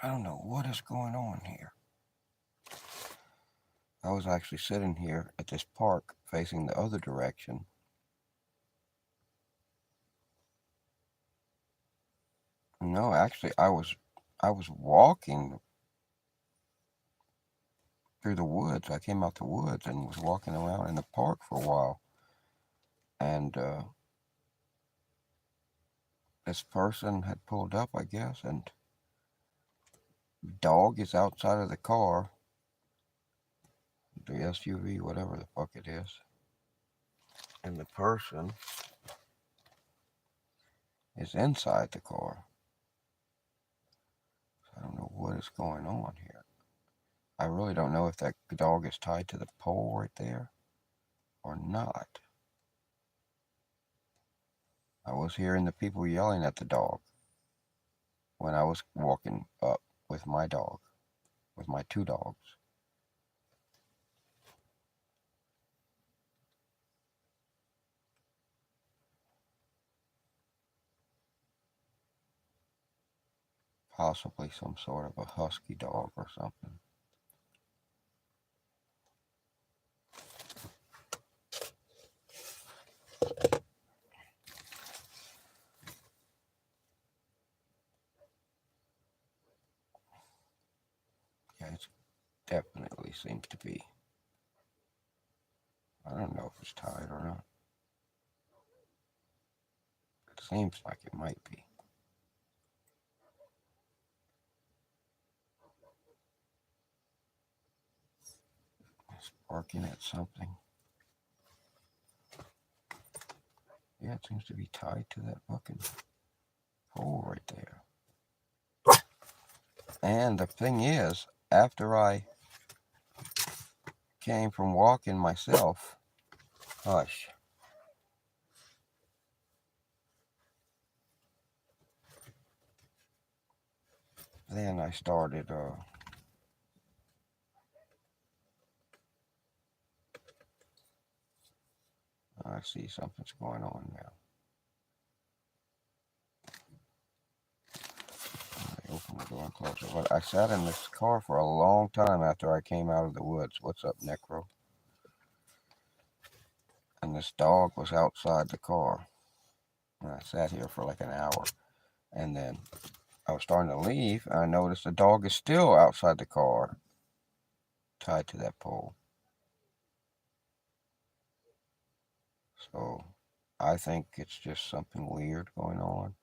I don't know what is going on here. I was actually sitting here at this park facing the other direction. No, actually, I was walking through the woods. I came out the woods and was walking around in the park for a while. And this person had pulled up, I guess, and the dog is outside of the car, the SUV, whatever the fuck it is. And the person is inside the car. So I don't know what is going on here. I really don't know if that dog is tied to the pole right there or not. I was hearing the people yelling at the dog when I was walking up with my dog, with my two dogs. Possibly some sort of a husky dog or something. Yeah, it definitely seems to be. I don't know if it's tied or not. It seems like it might be. It's barking at something. Yeah, it seems to be tied to that fucking pole right there. And the thing is, after I came from walking myself, hush. Then I started, I see something's going on now. I open the door and close it. But I sat in this car for a long time after I came out of the woods. What's up, Necro? And this dog was outside the car. And I sat here for like an hour. And then I was starting to leave, and I noticed the dog is still outside the car, tied to that pole. So I think it's just something weird going on.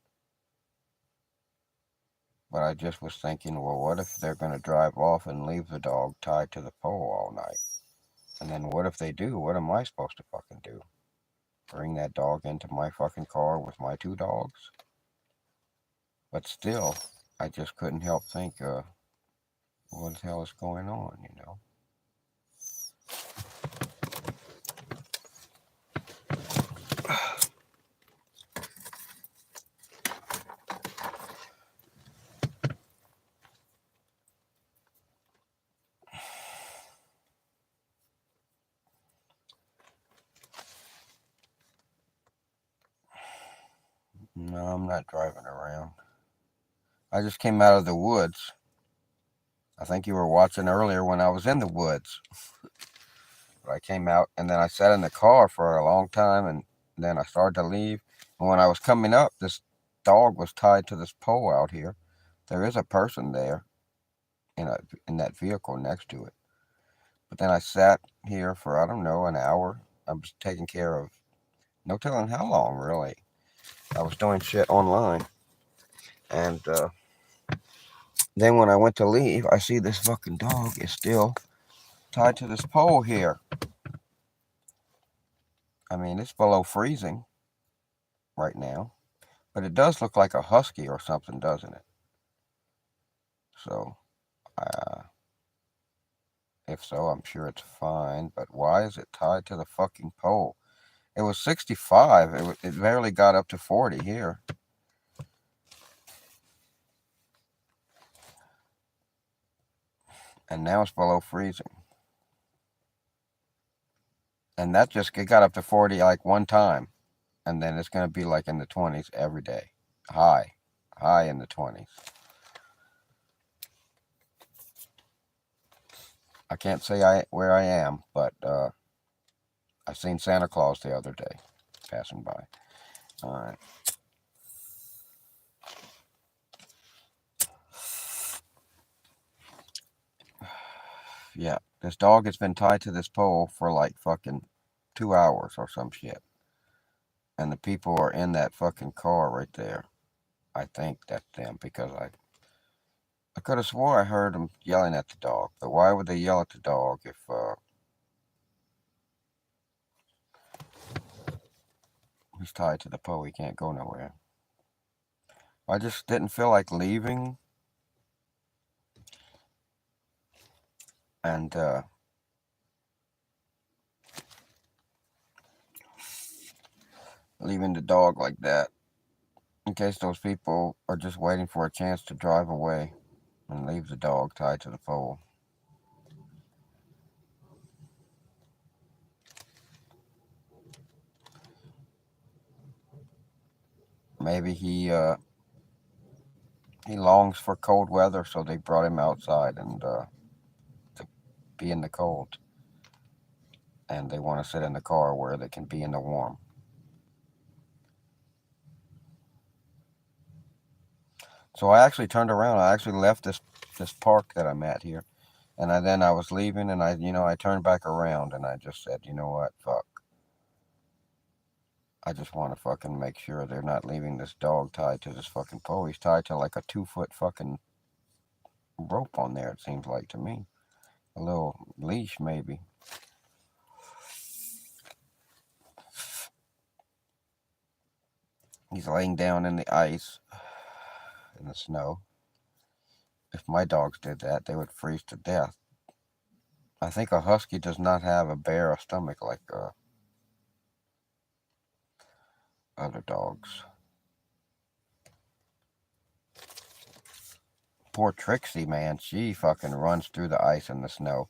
But I just was thinking, well, what if they're going to drive off and leave the dog tied to the pole all night? And then what if they do? What am I supposed to fucking do? Bring that dog into my fucking car with my two dogs? But still, I just couldn't help think, what the hell is going on, you know? No, I'm not driving around. I just came out of the woods. I think you were watching earlier when I was in the woods. But I came out and then I sat in the car for a long time and then I started to leave. And when I was coming up, this dog was tied to this pole out here. There is a person there in that vehicle next to it. But then I sat here for, I don't know, an hour. I was taking care of, no telling how long, really. I was doing shit online. And then when I went to leave, I see this fucking dog is still tied to this pole here. I mean, it's below freezing right now. But it does look like a husky or something, doesn't it? So, uh, if so, I'm sure it's fine. But why is it tied to the fucking pole? It was 65. It barely got up to 40 here. And now it's below freezing. And that just, it got up to 40 like one time. And then it's going to be like in the 20s every day. High in the 20s. I can't say where I am, but I seen Santa Claus the other day passing by. All right. Yeah, this dog has been tied to this pole for like fucking 2 hours or some shit. And the people are in that fucking car right there. I think that's them because I could have swore I heard them yelling at the dog. But why would they yell at the dog if he's tied to the pole? He can't go nowhere. I just didn't feel like leaving. And leaving the dog like that in case those people are just waiting for a chance to drive away and leave the dog tied to the pole. Maybe he longs for cold weather, so they brought him outside and to be in the cold. And they want to sit in the car where they can be in the warm. So I actually turned around. I actually left this park that I'm at here. And then I was leaving and I turned back around and I just said, you know what, fuck. I just want to fucking make sure they're not leaving this dog tied to this fucking pole. He's tied to like a 2-foot fucking rope on there, it seems like to me. A little leash, maybe. He's laying down in the ice, in the snow. If my dogs did that, they would freeze to death. I think a husky does not have a bare stomach like other dogs. Poor Trixie, man, she fucking runs through the ice and the snow.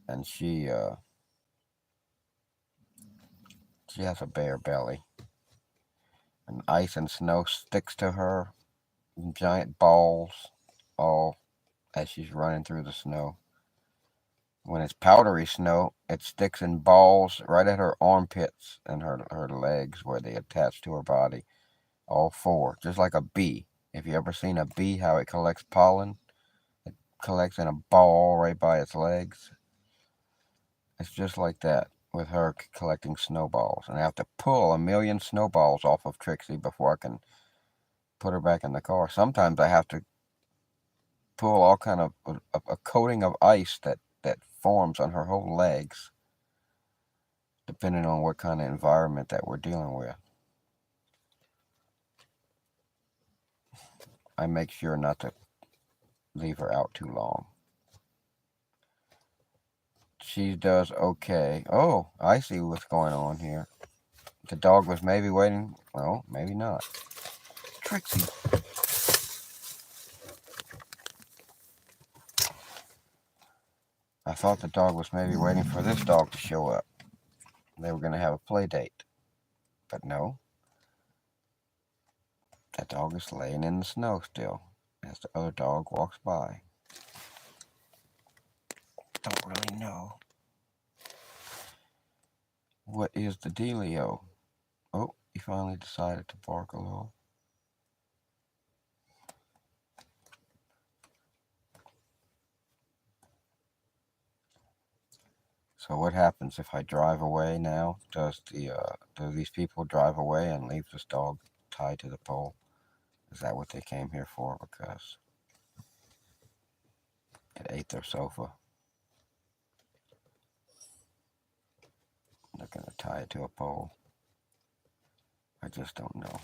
And she has a bare belly. And ice and snow sticks to her, giant balls, all as she's running through the snow. When it's powdery snow, it sticks in balls right at her armpits and her legs where they attach to her body. All four, just like a bee. If you ever seen a bee, how it collects pollen, it collects in a ball right by its legs. It's just like that with her collecting snowballs. And I have to pull 1,000,000 snowballs off of Trixie before I can put her back in the car. Sometimes I have to pull all kind of a coating of ice that forms on her whole legs, depending on what kind of environment that we're dealing with. I make sure not to leave her out too long. She does okay. Oh, I see what's going on here. The dog was maybe waiting. Well, maybe not. Trixie. I thought the dog was maybe waiting for this dog to show up. They were going to have a play date. But no. That dog is laying in the snow still as the other dog walks by. Don't really know. What is the dealio? Oh, he finally decided to bark a little. So what happens if I drive away now? Do these people drive away and leave this dog tied to the pole? Is that what they came here for? Because it ate their sofa. They're going to tie it to a pole. I just don't know.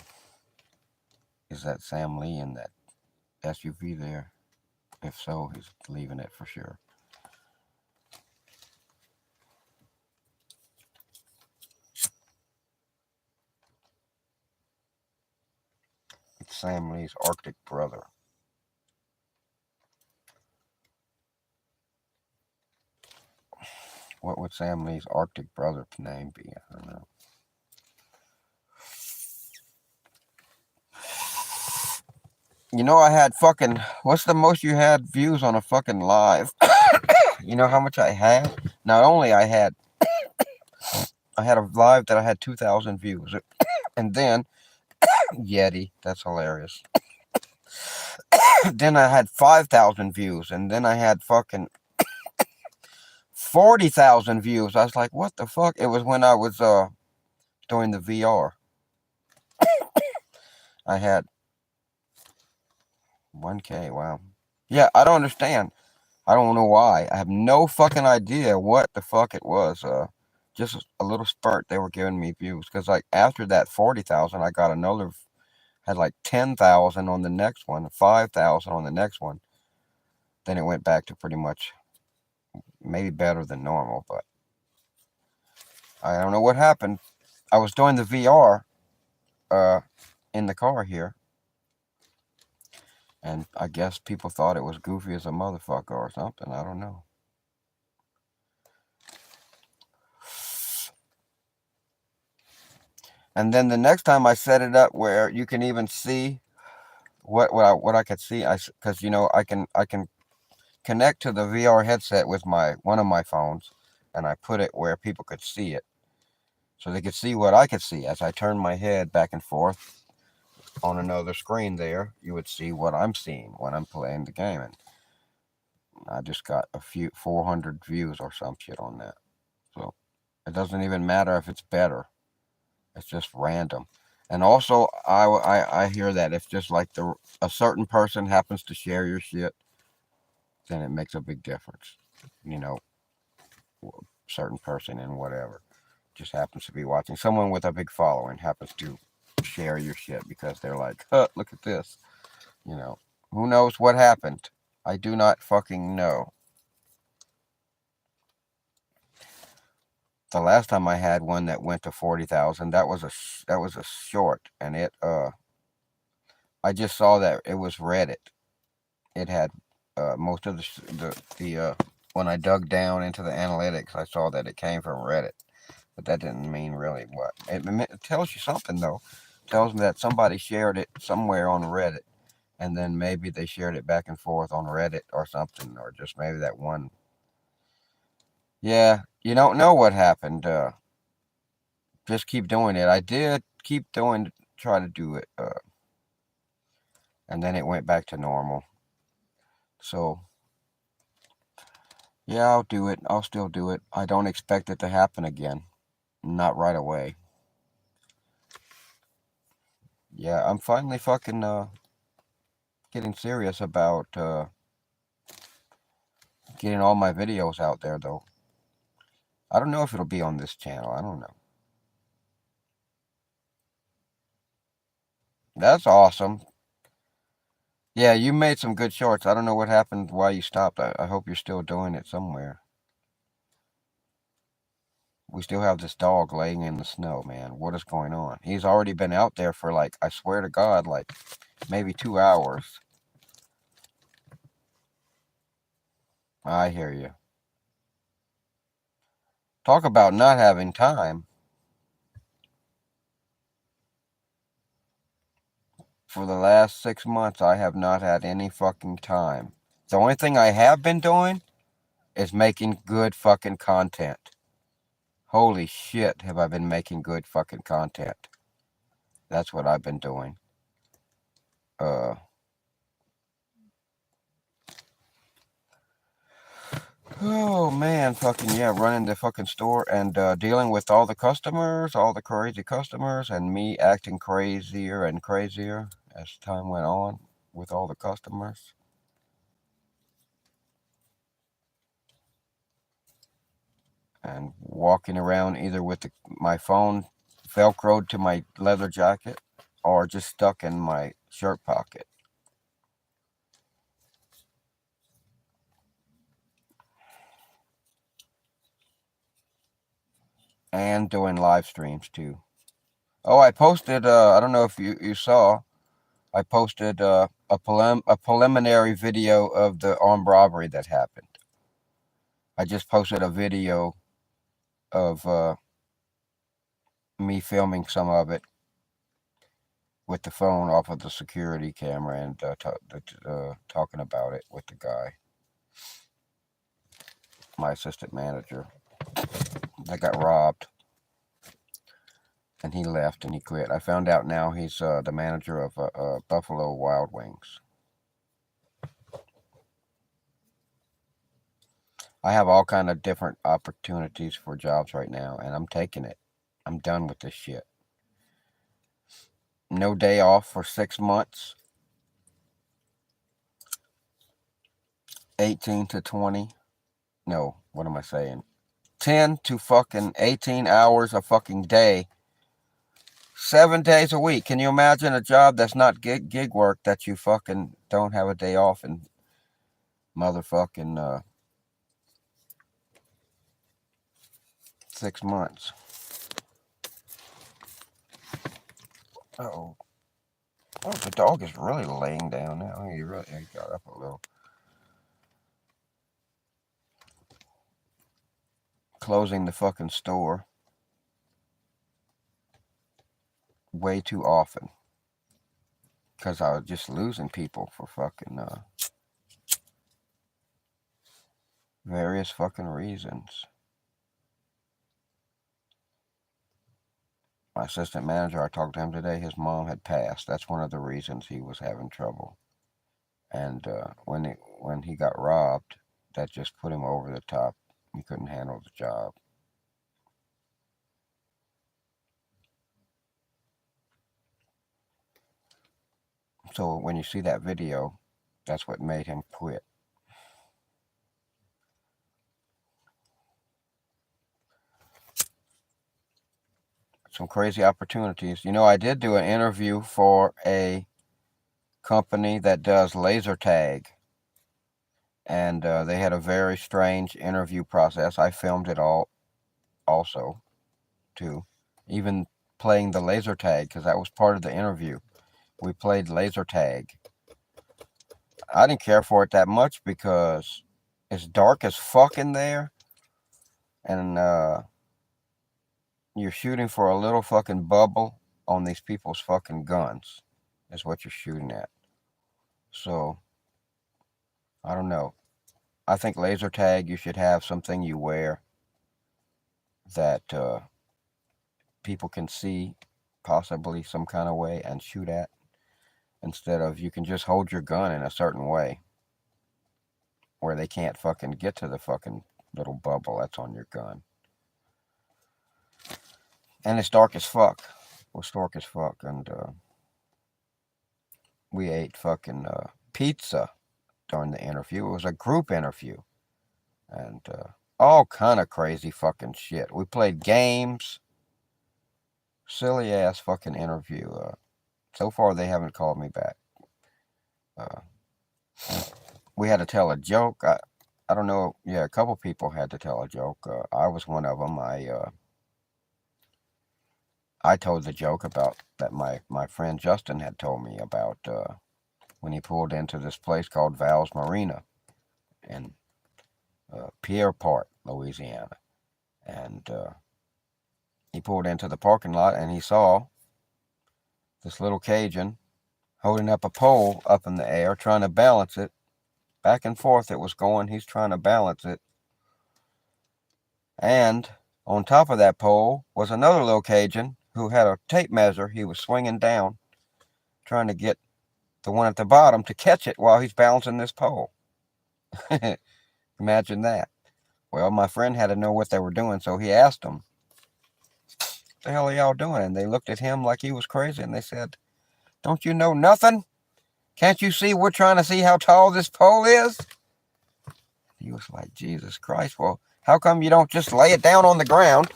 Is that Sam Lee in that SUV there? If so, he's leaving it for sure. It's Sam Lee's Arctic brother. What would Sam Lee's Arctic brother's name be? I don't know. You know, I had fucking, what's the most you had views on a fucking live? You know how much I had? Not only I had a live that I had 2,000 views, and then Yeti, that's hilarious. Then I had 5,000 views, and then I had fucking 40,000 views. I was like, what the fuck? It was when I was doing the VR. I had 1K. Wow. Yeah, I don't understand. I don't know why. I have no fucking idea what the fuck it was. Just a little spurt they were giving me views. Because, like, after that 40,000, I got another, had like 10,000 on the next one, 5,000 on the next one. Then it went back to pretty much maybe better than normal, but I don't know what happened. I was doing the VR in the car here, and I guess people thought it was goofy as a motherfucker or something. I don't know. And then the next time I set it up where you can even see what I could see, because you know I can connect to the VR headset with one of my phones, and I put it where people could see it, so they could see what I could see as I turn my head back and forth on another screen. There, you would see what I'm seeing when I'm playing the game, and I just got a few 400 views or some shit on that. So it doesn't even matter if it's better. It's just random. And also, I hear that if just like a certain person happens to share your shit, then it makes a big difference. You know, a certain person and whatever just happens to be watching. Someone with a big following happens to share your shit because they're like, huh, look at this. You know, who knows what happened? I do not fucking know. The last time I had one that went to 40,000, that was a short, and I just saw that it was Reddit. It had most of the when I dug down into the analytics, I saw that it came from Reddit, but that didn't mean really what. It tells you something though. It tells me that somebody shared it somewhere on Reddit, and then maybe they shared it back and forth on Reddit or something, or just maybe that one. Yeah, you don't know what happened. Just keep doing it. I did keep try to do it, and then it went back to normal. So yeah, I'll do it. I'll still do it. I don't expect it to happen again. Not right away. Yeah, I'm finally fucking getting serious about getting all my videos out there though. I don't know if it'll be on this channel. I don't know. That's awesome. Yeah, you made some good shorts. I don't know what happened, why you stopped. I hope you're still doing it somewhere. We still have this dog laying in the snow, man. What is going on? He's already been out there for like, I swear to God, like maybe 2 hours. I hear you. Talk about not having time. For the last 6 months, I have not had any fucking time. The only thing I have been doing is making good fucking content. Holy shit, have I been making good fucking content. That's what I've been doing. Oh man, fucking yeah, running the fucking store and dealing with all the crazy customers, and me acting crazier and crazier as time went on with all the customers. And walking around either with my phone velcroed to my leather jacket or just stuck in my shirt pocket. And doing live streams too. Oh, I posted, I don't know if you saw, I posted a preliminary video of the armed robbery that happened. I just posted a video of me filming some of it with the phone off of the security camera and talking about it with the guy. my assistant manager that got robbed. And he left and he quit. I found out now he's the manager of 𝕯𝖎 Wild Wings. I have all kind of different opportunities for jobs right now, and I'm taking it. I'm done with this shit. No day off for 6 months. 18 to 20. No, what am I saying? 10 to fucking 18 hours a fucking day. 7 days a week. Can you imagine a job that's not gig work that you fucking don't have a day off in motherfucking 6 months? Uh-oh. Oh, the dog is really laying down now. He got up a little. Closing the fucking store way too often. Because I was just losing people for fucking various fucking reasons. My assistant manager, I talked to him today, his mom had passed. That's one of the reasons he was having trouble. And when he got robbed, that just put him over the top. He couldn't handle the job. So when you see that video, that's what made him quit. Some crazy opportunities. You know, I did do an interview for a company that does laser tag. And they had a very strange interview process. I filmed it all also, too. Even playing the laser tag, because that was part of the interview. We played laser tag. I didn't care for it that much because it's dark as fuck in there. And you're shooting for a little fucking bubble on these people's fucking guns. Is what you're shooting at. So, I don't know. I think laser tag, you should have something you wear that people can see possibly some kind of way and shoot at, instead of you can just hold your gun in a certain way where they can't fucking get to the fucking little bubble that's on your gun. And it's dark as fuck. It was dark as fuck. And we ate fucking pizza during the interview. It was a group interview. And all kind of crazy fucking shit. We played games. Silly ass fucking interview. So far they haven't called me back. We had to tell a joke. I don't know. Yeah, a couple people had to tell a joke. I was one of them. I told the joke about that my friend Justin had told me about when he pulled into this place called Val's Marina in Pierrepont, Louisiana. And he pulled into the parking lot and he saw this little Cajun holding up a pole up in the air, trying to balance it. Back and forth it was going. He's trying to balance it. And on top of that pole was another little Cajun who had a tape measure he was swinging down, trying to get the one at the bottom to catch it while he's balancing this pole. Imagine that. Well, my friend had to know what they were doing, so he asked them, "What the hell are y'all doing?" And they looked at him like he was crazy, and they said, "Don't you know nothing? Can't you see we're trying to see how tall this pole is?" He was like, Jesus Christ, well, how come you don't just lay it down on the ground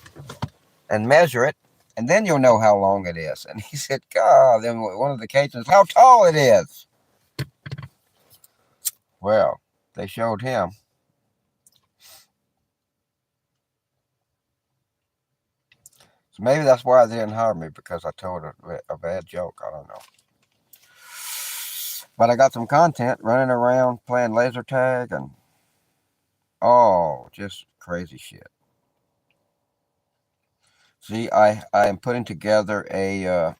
and measure it, and then you'll know how long it is? And he said, God, then one of the Cajuns, how tall it is. Well, they showed him. So maybe that's why they didn't hire me, because I told a bad joke. I don't know. But I got some content running around playing laser tag and just crazy shit. See, I am putting together a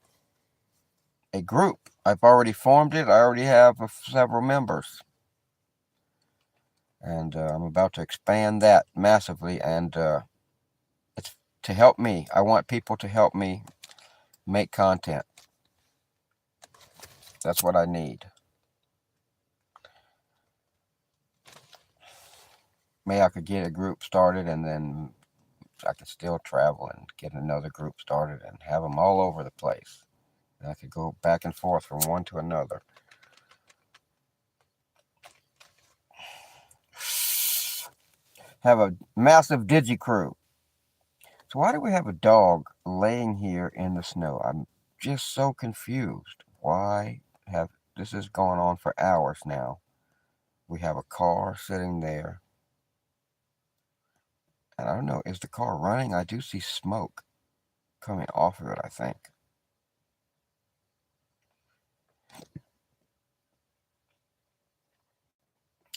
group. I've already formed it. I already have several members. And I'm about to expand that massively, and it's to help me. I want people to help me make content. That's what I need. Maybe I could get a group started, and then I could still travel and get another group started and have them all over the place. And I could go back and forth from one to another. Have a massive digi crew. So why do we have a dog laying here in the snow? I'm just so confused. Why have this is going on for hours now? We have a car sitting there. And I don't know, is the car running? I do see smoke coming off of it, I think.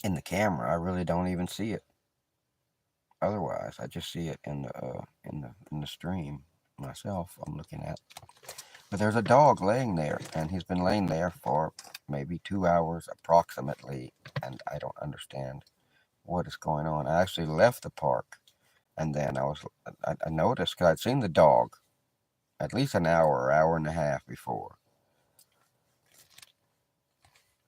In the camera, I really don't even see it. Otherwise, I just see it in the stream myself. I'm looking at, but there's a dog laying there, and he's been laying there for maybe 2 hours approximately, and I don't understand what is going on. I actually left the park, and then I noticed because I'd seen the dog at least an hour and a half before.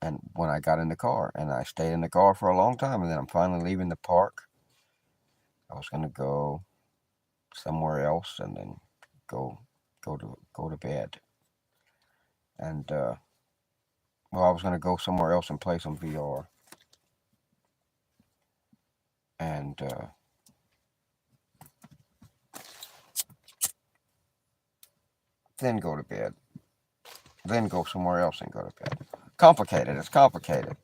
And when I got in the car, and I stayed in the car for a long time, and then I'm finally leaving the park. I was gonna go somewhere else, and then go to bed. And well, I was gonna go somewhere else and play some VR, and then go to bed. Then go somewhere else and go to bed. Complicated. It's complicated.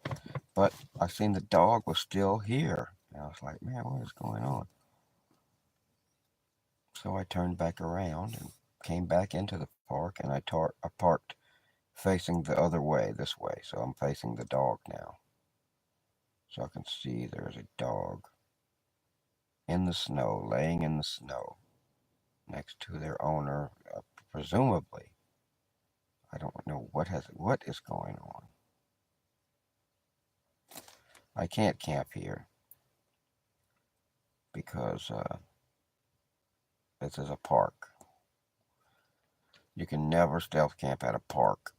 But I seen the dog was still here. And I was like, man, what is going on? So I turned back around and came back into the park, and I parked facing the other way, this way. So I'm facing the dog now. So I can see there's a dog in the snow, laying in the snow, next to their owner, presumably. I don't know what is going on. I can't camp here because this is a park. You can never stealth camp at a park.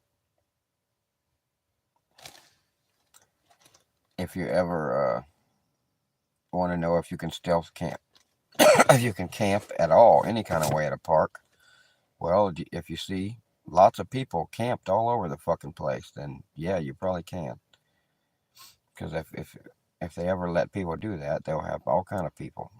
If you ever want to know if you can stealth camp, if you can camp at all, any kind of way at a park, well, if you see lots of people camped all over the fucking place, then yeah, you probably can. Because if they ever let people do that, they'll have all kind of people.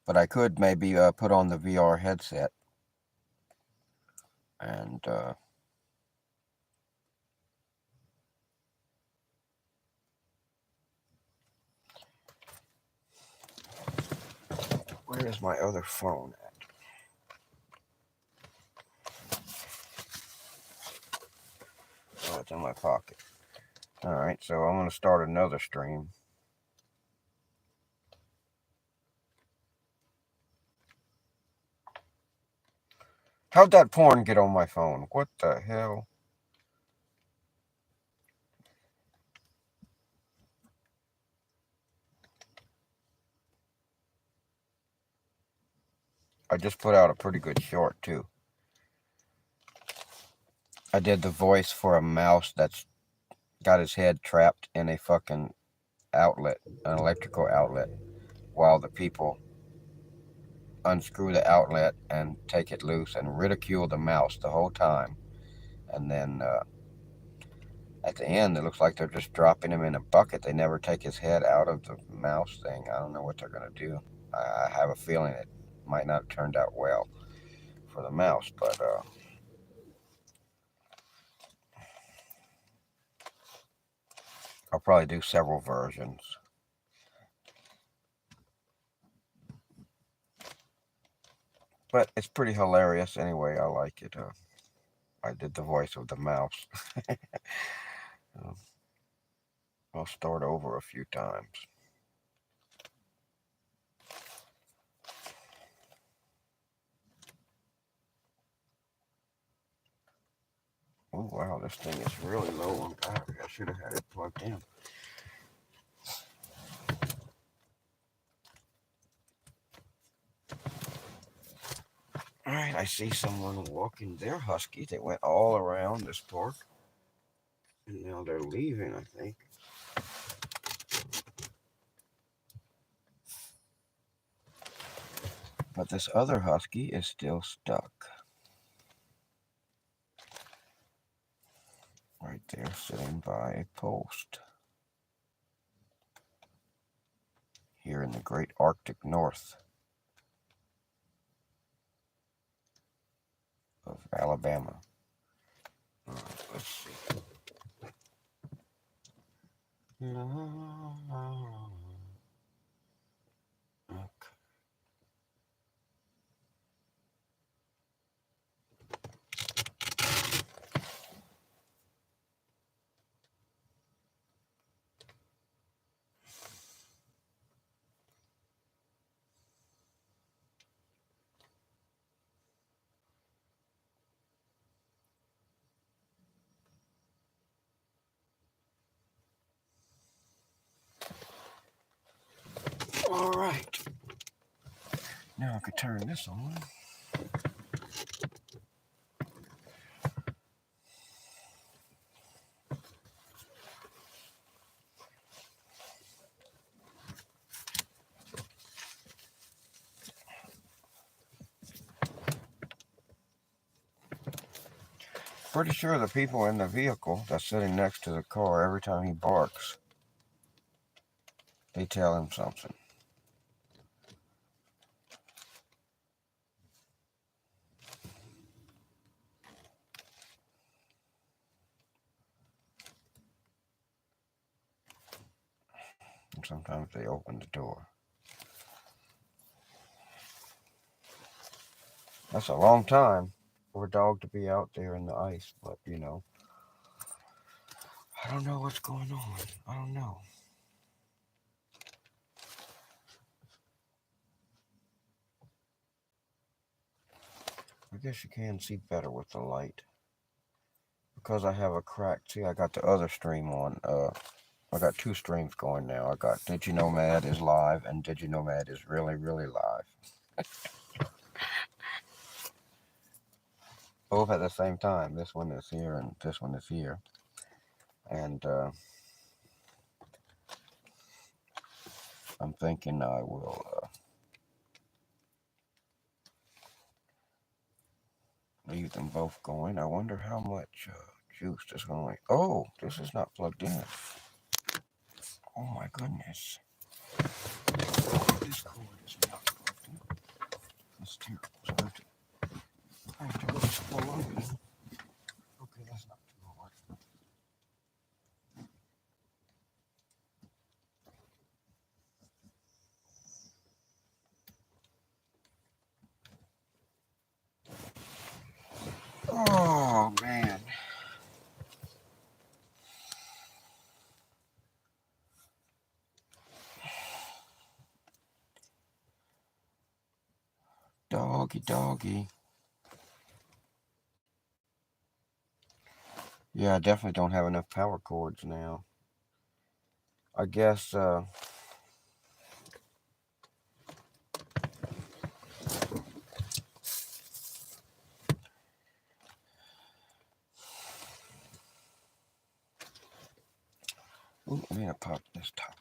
But I could maybe put on the VR headset and where is my other phone at? Oh, it's in my pocket. Alright, so I'm going to start another stream. How'd that porn get on my phone? What the hell? I just put out a pretty good short, too. I did the voice for a mouse that's got his head trapped in a fucking outlet, an electrical outlet, while the people unscrew the outlet and take it loose and ridicule the mouse the whole time. And then at the end, it looks like they're just dropping him in a bucket. They never take his head out of the mouse thing. I don't know what they're going to do. I have a feeling it might not have turned out well for the mouse, but I'll probably do several versions. But it's pretty hilarious anyway. I like it. I did the voice of the mouse. I'll start over a few times. Oh wow, this thing is really low on battery. I should have had it plugged in. Alright, I see someone walking their husky. They went all around this park. And now they're leaving, I think. But this other husky is still stuck. Right there, sitting by a post. Here in the great Arctic North of Alabama. Let's see. Okay. All right. Now I could turn this on. Pretty sure the people in the vehicle that's sitting next to the car, every time he barks, they tell him something. And sometimes they open the door. That's a long time for a dog to be out there in the ice, but you know, I don't know what's going on. I don't know. I guess you can see better with the light. Because I have a crack, see, I got the other stream on. I got two streams going now. I got Did You Know Mad is live and Did You Know Mad is really, really live. Both at the same time. This one is here and this one is here. And I'm thinking I will leave them both going. I wonder how much juice is going. Oh, this is not plugged in. Oh my goodness. This cord is not plugged in. That's terrible. So I have to go slow. Okay, that's not too hard. Oh man. Doggy, doggy. Yeah, I definitely don't have enough power cords now. I guess, ooh, I'm gonna pop this top.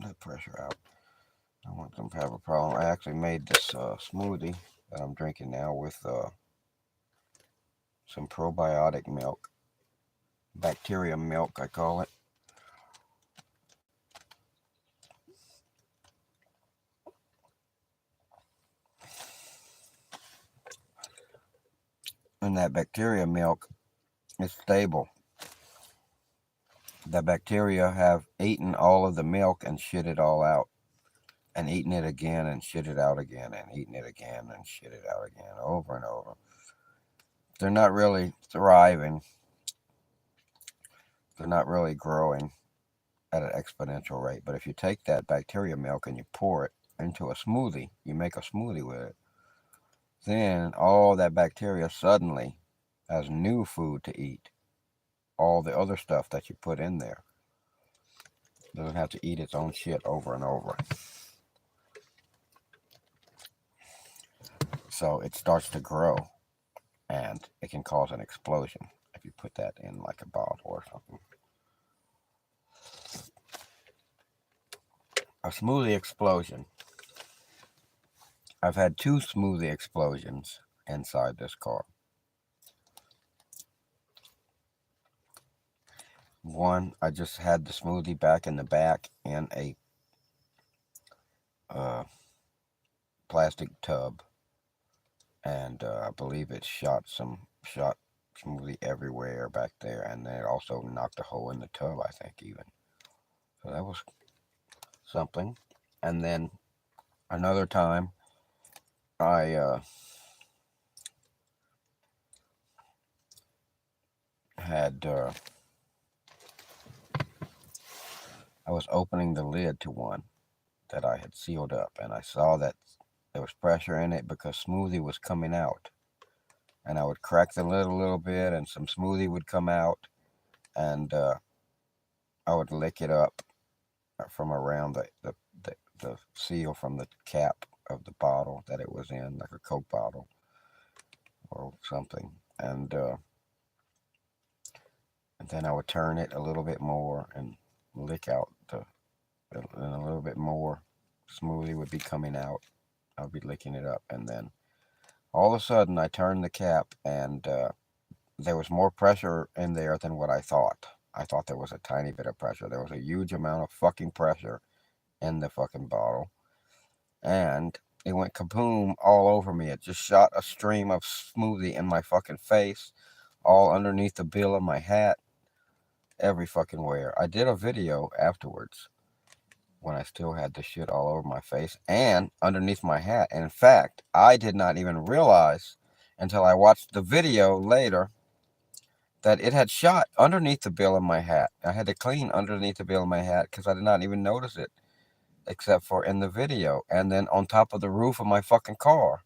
Let pressure out. I want them to have a problem. I actually made this smoothie that I'm drinking now with some probiotic milk. Bacteria milk, I call it. And that bacteria milk is stable. The bacteria have eaten all of the milk and shit it all out. And eaten it again and shit it out again and eaten it again and shit it out again over and over. They're not really thriving. They're not really growing at an exponential rate. But if you take that bacteria milk and you pour it into a smoothie, you make a smoothie with it, then all that bacteria suddenly as new food to eat. All the other stuff that you put in there. It doesn't have to eat its own shit over and over. So it starts to grow, and it can cause an explosion if you put that in like a bottle or something. A smoothie explosion. I've had 2 smoothie explosions inside this car. One, I just had the smoothie back in the back in a plastic tub, and I believe it shot smoothie everywhere back there, and then it also knocked a hole in the tub, I think, even. So that was something. And then another time, I I was opening the lid to one that I had sealed up, and I saw that there was pressure in it because smoothie was coming out. And I would crack the lid a little bit, and some smoothie would come out, and I would lick it up from around the seal from the cap of the bottle that it was in, like a Coke bottle or something. And then I would turn it a little bit more and lick out and a little bit more smoothie would be coming out. I would be licking it up, and then all of a sudden I turned the cap, and there was more pressure in there than what I thought. I thought there was a tiny bit of pressure. There was a huge amount of fucking pressure in the fucking bottle, and it went kaboom all over me. It just shot a stream of smoothie in my fucking face, all underneath the bill of my hat, every fucking where. I did a video afterwards when I still had the shit all over my face and underneath my hat. And in fact, I did not even realize until I watched the video later that it had shot underneath the bill of my hat. I had to clean underneath the bill of my hat because I did not even notice it, except for in the video. And then on top of the roof of my fucking car,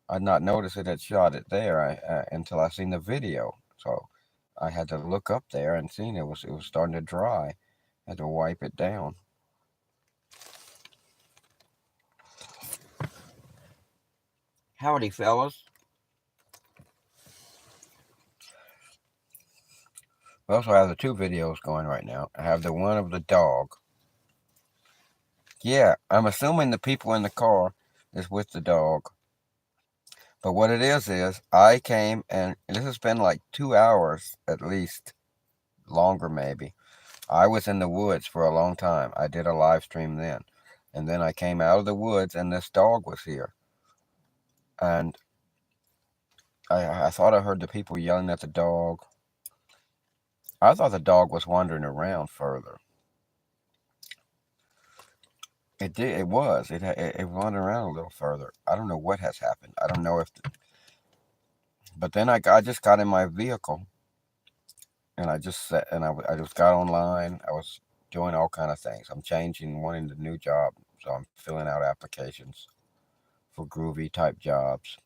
I'd not noticed it had shot it there until I seen the video. So I had to look up there and seen it was starting to dry. I had to wipe it down. Howdy, fellas. I also have the 2 videos going right now. I have the one of the dog. Yeah, I'm assuming the people in the car is with the dog. But what it is I came, and this has been like 2 hours at least, longer maybe. I was in the woods for a long time. I did a live stream then. And then I came out of the woods, and this dog was here. And I thought I heard the people yelling at the dog. I thought the dog was wandering around further. It did. It was. It wandered around a little further. I don't know what has happened. I don't know if. But then I just got in my vehicle, and I just sat, and I just got online. I was doing all kind of things. I'm wanting the new job, so I'm filling out applications for groovy type jobs.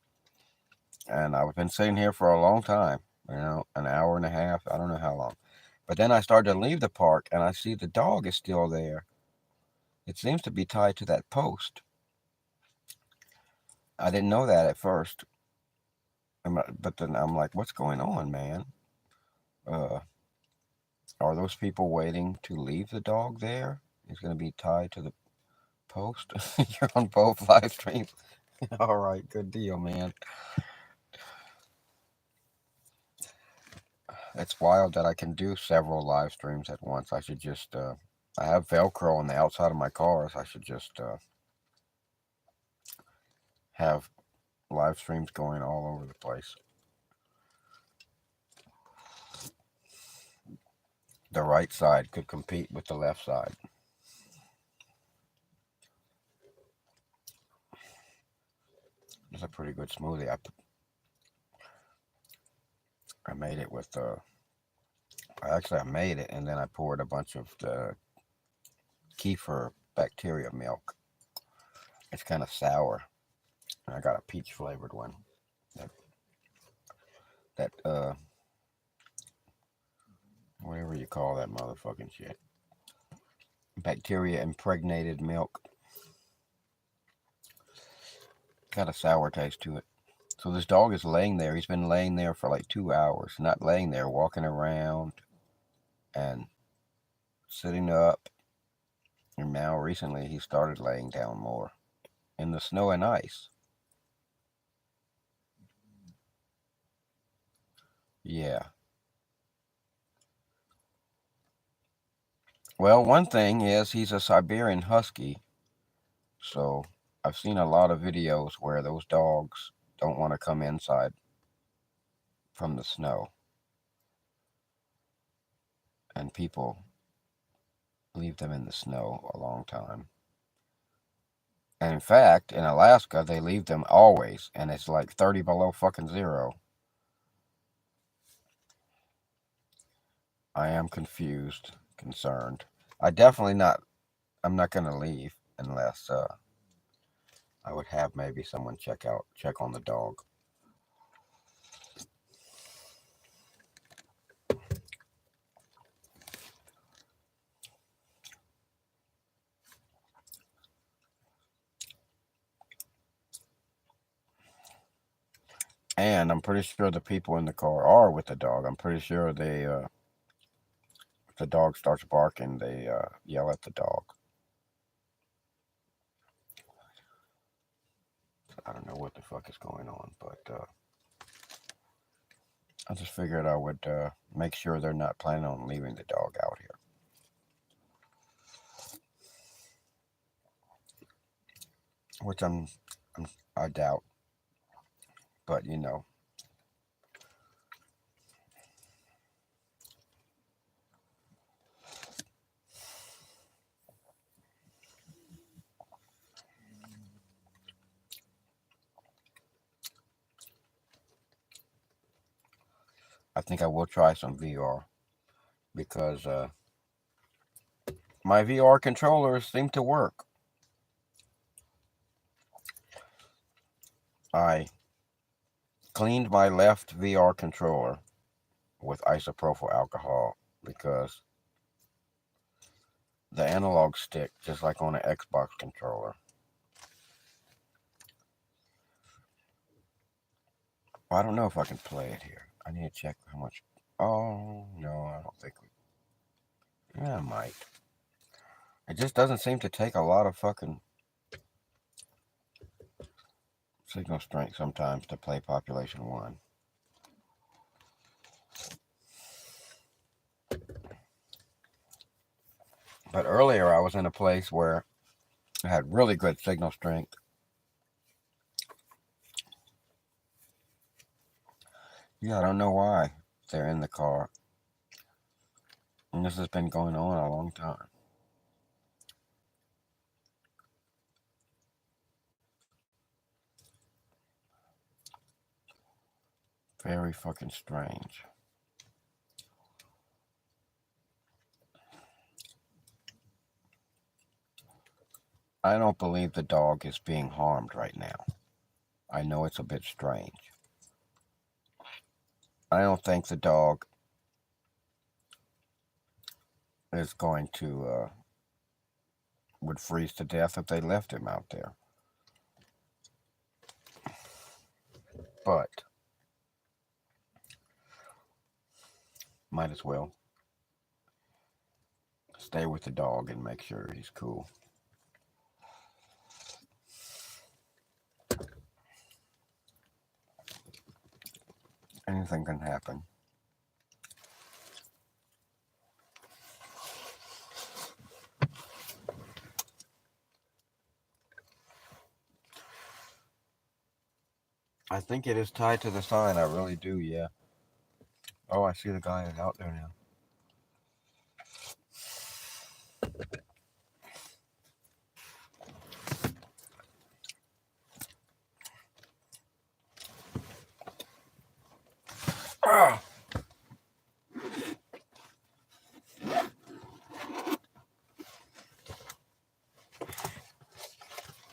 And I've been sitting here for a long time, an hour and a half. I don't know how long. But then I started to leave the park, and I see the dog is still there. It seems to be tied to that post. I didn't know that at first. But then I'm like, what's going on, man? Are those people waiting to leave the dog there? He's going to be tied to the post. You're on both live streams. All right, good deal, man. It's wild that I can do several live streams at once. I should just, I have Velcro on the outside of my cars. I should just have live streams going all over the place. The right side could compete with the left side. It's a pretty good smoothie. I made it with I made it, and then I poured a bunch of the kefir bacteria milk. It's kind of sour. And I got a peach flavored one that whatever you call that motherfucking shit, bacteria impregnated milk. Got a sour taste to it. So this dog is laying there. He's been laying there for like 2 hours. Not laying there, walking around and sitting up. And now recently he started laying down more in the snow and ice. Yeah. Well, one thing is he's a Siberian Husky. So I've seen a lot of videos where those dogs don't want to come inside from the snow. And people leave them in the snow a long time. And in fact, in Alaska, they leave them always, and it's like 30 below fucking zero. I am confused, concerned. I'm not going to leave unless I would have maybe someone check on the dog. And I'm pretty sure the people in the car are with the dog. I'm pretty sure they, if the dog starts barking, they yell at the dog. I don't know what the fuck is going on, but I just figured I would make sure they're not planning on leaving the dog out here. Which I doubt. But, you know. I think I will try some VR. Because my VR controllers seem to work. I cleaned my left VR controller with isopropyl alcohol because the analog stick, just like on an Xbox controller. I don't know if I can play it here. I need to check how much. Oh, no, I don't think we. Yeah, I might. It just doesn't seem to take a lot of fucking signal strength sometimes to play Population 1. But earlier I was in a place where it had really good signal strength. Yeah, I don't know why they're in the car. And this has been going on a long time. Very fucking strange. I don't believe the dog is being harmed right now. I know it's a bit strange. I don't think the dog is going to, would freeze to death if they left him out there. But, might as well stay with the dog and make sure he's cool. Anything can happen. I think it is tied to the sign. I really do, yeah. Oh, I see the guy is out there now. Ah!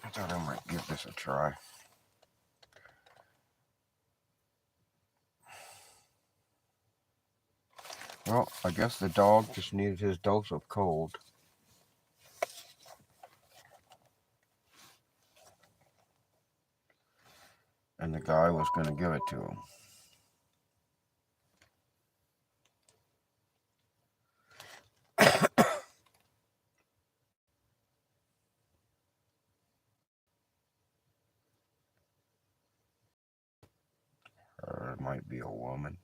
I thought I might give this a try. Well, I guess the dog just needed his dose of cold. And the guy was going to give it to him. Or it might be a woman.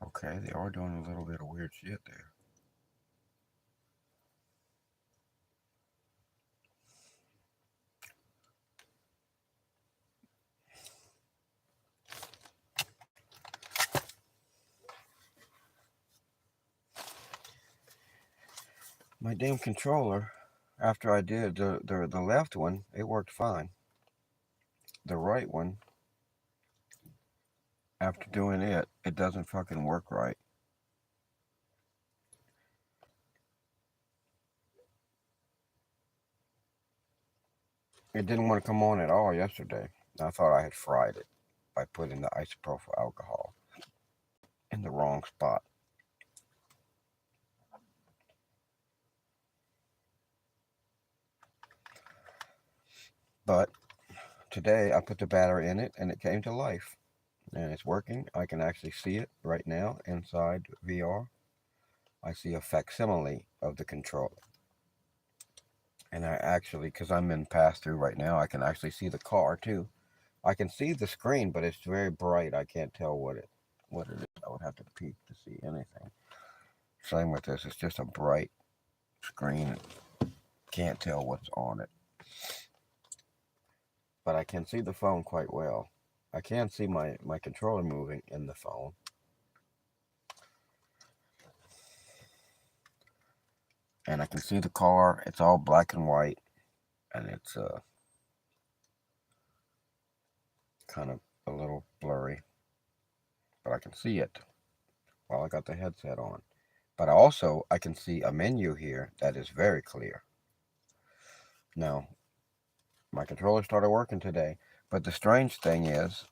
Okay, they are doing a little bit of weird shit there. My damn controller, after I did the left one, it worked fine. The right one, after doing it, it doesn't fucking work right. It didn't want to come on at all yesterday. I thought I had fried it by putting the isopropyl alcohol in the wrong spot. But today I put the battery in it and it came to life. And it's working. I can actually see it right now inside VR. I see a facsimile of the controller. And I actually, because I'm in pass-through right now, I can actually see the car too. I can see the screen, but it's very bright. I can't tell what it is. I would have to peek to see anything. Same with this. It's just a bright screen. Can't tell what's on it. But I can see the phone quite well. I can see my controller moving in the phone. And I can see the car. It's all black and white. And it's kind of a little blurry. But I can see it while I got the headset on. But also, I can see a menu here that is very clear. Now, my controller started working today. But the strange thing is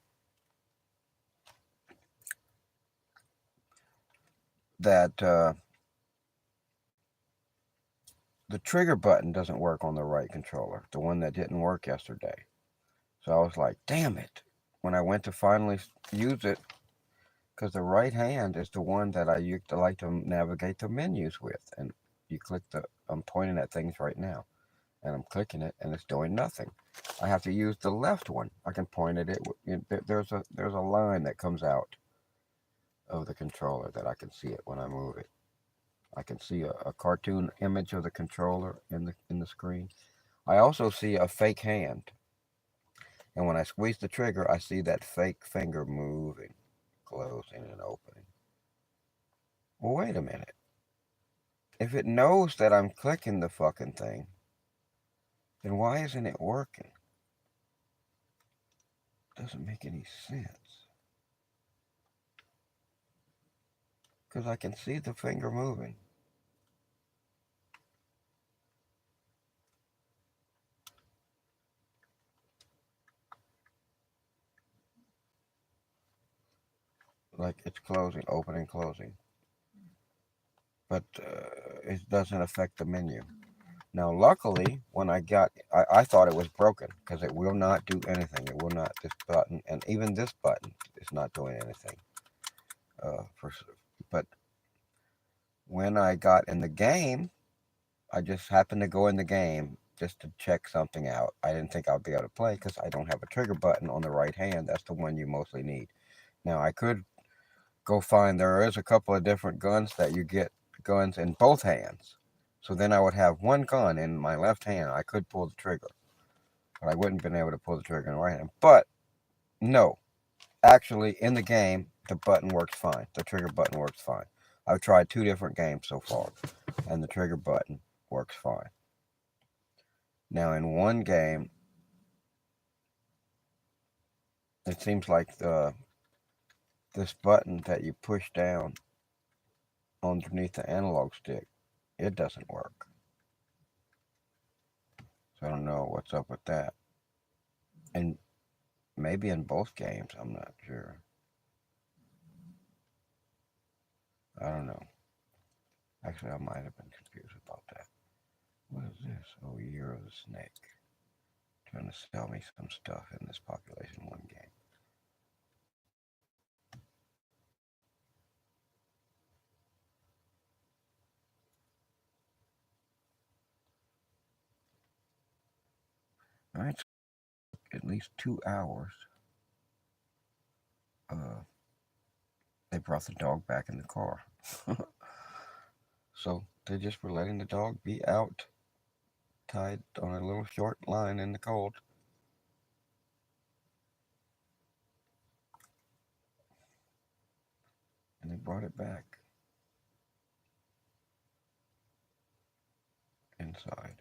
that the trigger button doesn't work on the right controller, the one that didn't work yesterday. So I was like, damn it. When I went to finally use it, because the right hand is the one that I like to navigate the menus with. And you click I'm pointing at things right now. And I'm clicking it, and it's doing nothing. I have to use the left one. I can point at it. There's a line that comes out of the controller that I can see it when I move it. I can see a cartoon image of the controller in the screen. I also see a fake hand. And when I squeeze the trigger, I see that fake finger moving, closing and opening. Well, wait a minute. If it knows that I'm clicking the fucking thing, then why isn't it working? Doesn't make any sense. Because I can see the finger moving. Like it's closing, opening, closing. But it doesn't affect the menu. Now, luckily, when I thought it was broken because it will not do anything. It will not, this button, and even this button is not doing anything. But when I got in the game, I just happened to go in the game just to check something out. I didn't think I'd be able to play because I don't have a trigger button on the right hand. That's the one you mostly need. Now, I could go find, there is a couple of different guns that you get guns in both hands. So then I would have one gun in my left hand. I could pull the trigger, but I wouldn't have been able to pull the trigger in the right hand. But no, actually in the game, the button works fine. The trigger button works fine. I've tried 2 different games so far, and the trigger button works fine. Now in one game, it seems like this button that you push down underneath the analog stick, it doesn't work. So I don't know what's up with that. And Maybe in both games, I'm not sure. I don't know. Actually, I might have been confused about that. What is this? Oh, Year of the Snake. Trying to sell me some stuff in this Population 1 game. Alright, so at least 2 hours. They brought the dog back in the car. So they just were letting the dog be out, tied on a little short line in the cold. And they brought it back inside.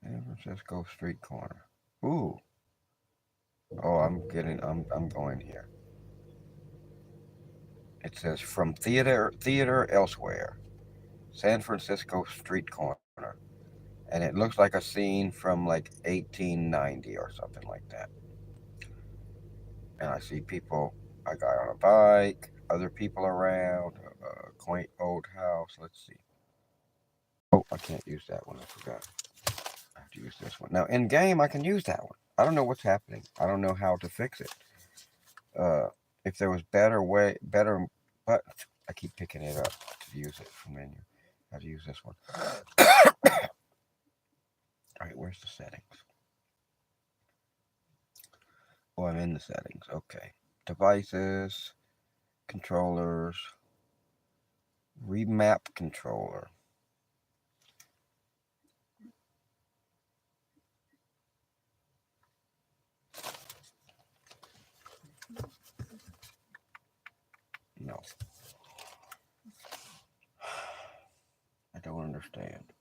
San Francisco street corner. Ooh. Oh, I'm going here. It says from theater elsewhere. San Francisco street corner. And it looks like a scene from like 1890 or something like that. And I see people, a guy on a bike, other people around, a quaint old house. Let's see. Oh, I can't use that one. I forgot. I have to use this one. Now, in game, I can use that one. I don't know what's happening. I don't know how to fix it. If there was better, but I keep picking it up to use it from menu. I have to use this one. All right, where's the settings? Oh, I'm in the settings. Okay. Devices, controllers, remap controller. No. I don't understand.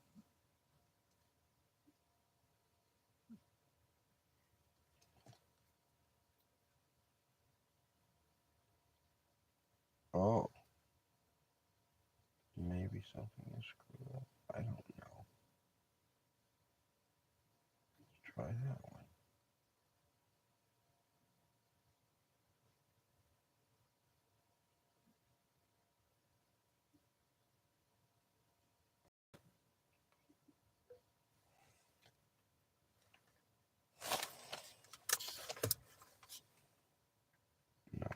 Oh. Maybe something is screwed up. I don't know. Let's try that one. No.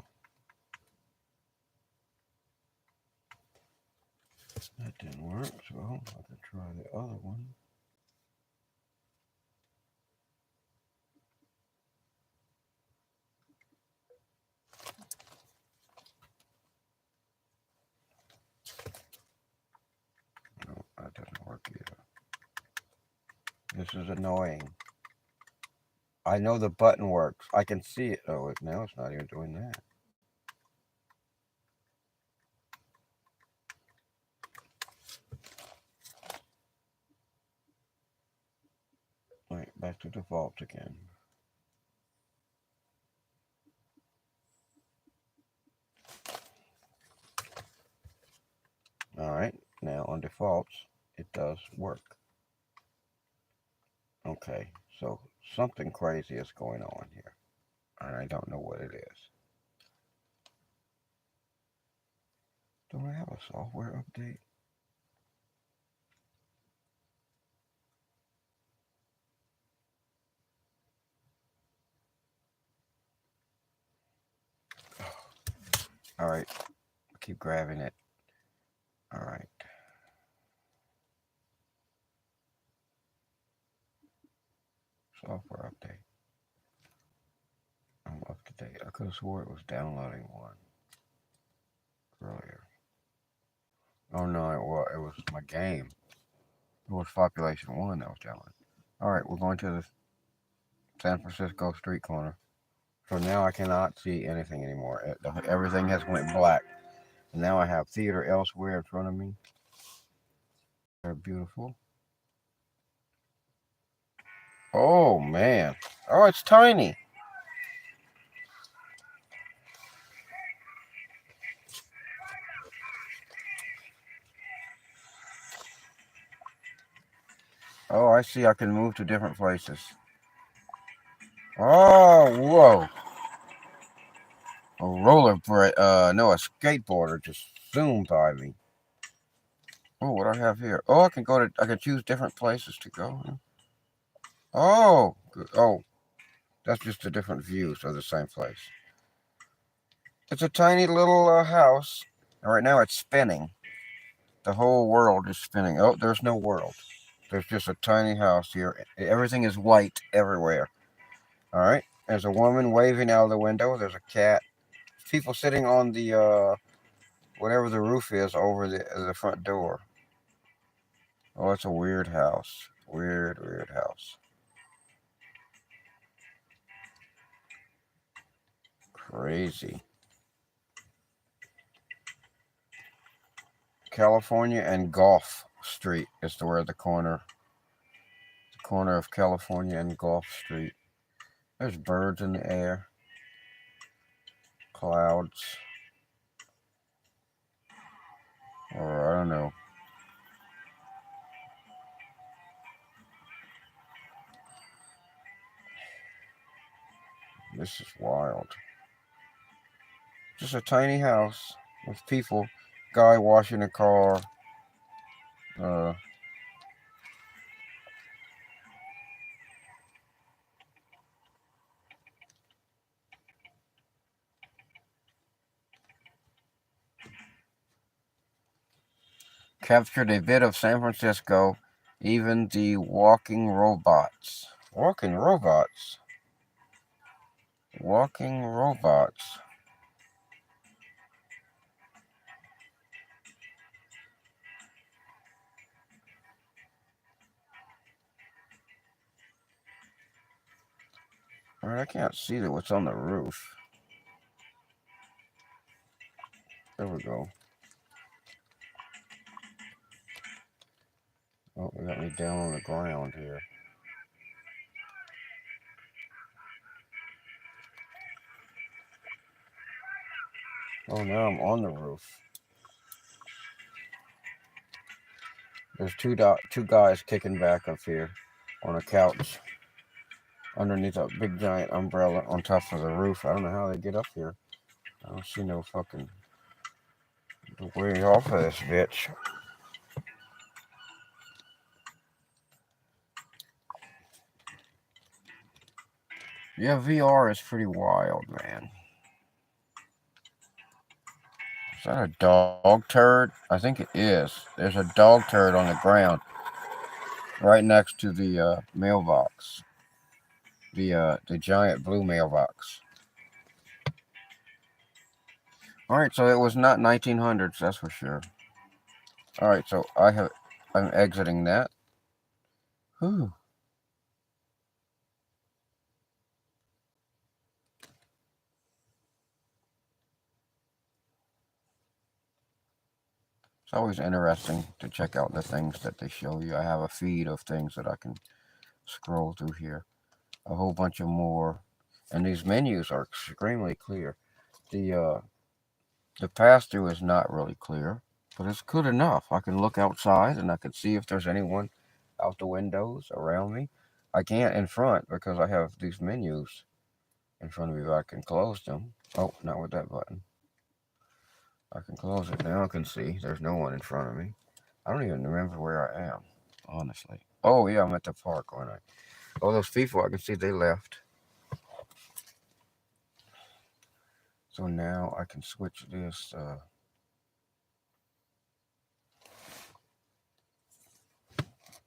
That didn't work, so I can try the other one. No, that doesn't work either. This is annoying. I know the button works. I can see it. Oh, now it's not even doing that. Wait, back to default again. Alright, now on defaults, it does work. Okay, so something crazy is going on here. And I don't know what it is. Don't I have a software update? Alright, keep grabbing it. Alright. Software update. I'm up to date. I could have swore it was downloading one earlier. Oh no, it was my game. It was Population 1 that was downloading. Alright, we're going to the San Francisco street corner. So now I cannot see anything anymore. Everything has went black. And now I have theater elsewhere in front of me. They're beautiful. Oh man. Oh, it's tiny. Oh, I see. I can move to different places. Oh, whoa. A no, a skateboarder just zoomed by me. Oh, what do I have here? Oh, I can choose different places to go. Oh, good. Oh, that's just a different views of the same place. It's a tiny little house. And right now it's spinning. The whole world is spinning. Oh, there's no world. There's just a tiny house here. Everything is white everywhere. All right. There's a woman waving out of the window. There's a cat. People sitting on the whatever the roof is over the front door. Oh, it's a weird house. Weird house. Crazy. California and Gulf Street is where the corner of California and Gulf Street. There's birds in the air, clouds, or I don't know. This is wild. Just a tiny house with people, guy washing a car. Uh, Captured a bit of San Francisco, even the walking robots. Walking robots? Walking robots. Alright, I can't see what's on the roof. There we go. Oh, they got me down on the ground here. Oh, now I'm on the roof. There's two guys kicking back up here on a couch underneath a big giant umbrella on top of the roof. I don't know how they get up here. I don't see no fucking way off of this bitch. Yeah, VR is pretty wild, man. Is that a dog turd? I think it is. There's a dog turd on the ground right next to the mailbox. The giant blue mailbox. All right, so it was not 1900s, that's for sure. All right, so I'm exiting that. Whew. It's always interesting to check out the things that they show you. I have a feed of things that I can scroll through here. A whole bunch of more, and these menus are extremely clear. The pass through is not really clear, but it's good enough. I can look outside and I can see if there's anyone out the windows around me. I can't in front because I have these menus in front of me, but I can close them. Oh, not with that button. I can close it now. I can see there's no one in front of me. I don't even remember where I am, honestly. Oh, yeah, I'm at the park, aren't I? Oh, those people, I can see they left. So now I can switch this.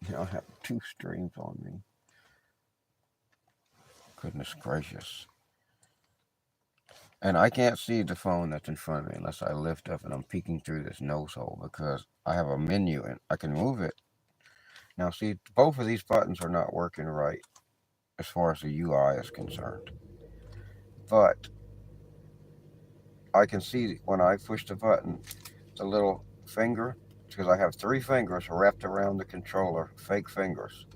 Now I have two streams on me. Goodness gracious. And I can't see the phone that's in front of me unless I lift up and I'm peeking through this nose hole because I have a menu and I can move it. Now, see, both of these buttons are not working right as far as the UI is concerned. But I can see when I push the button, the little finger, because I have three fingers wrapped around the controller, fake fingers.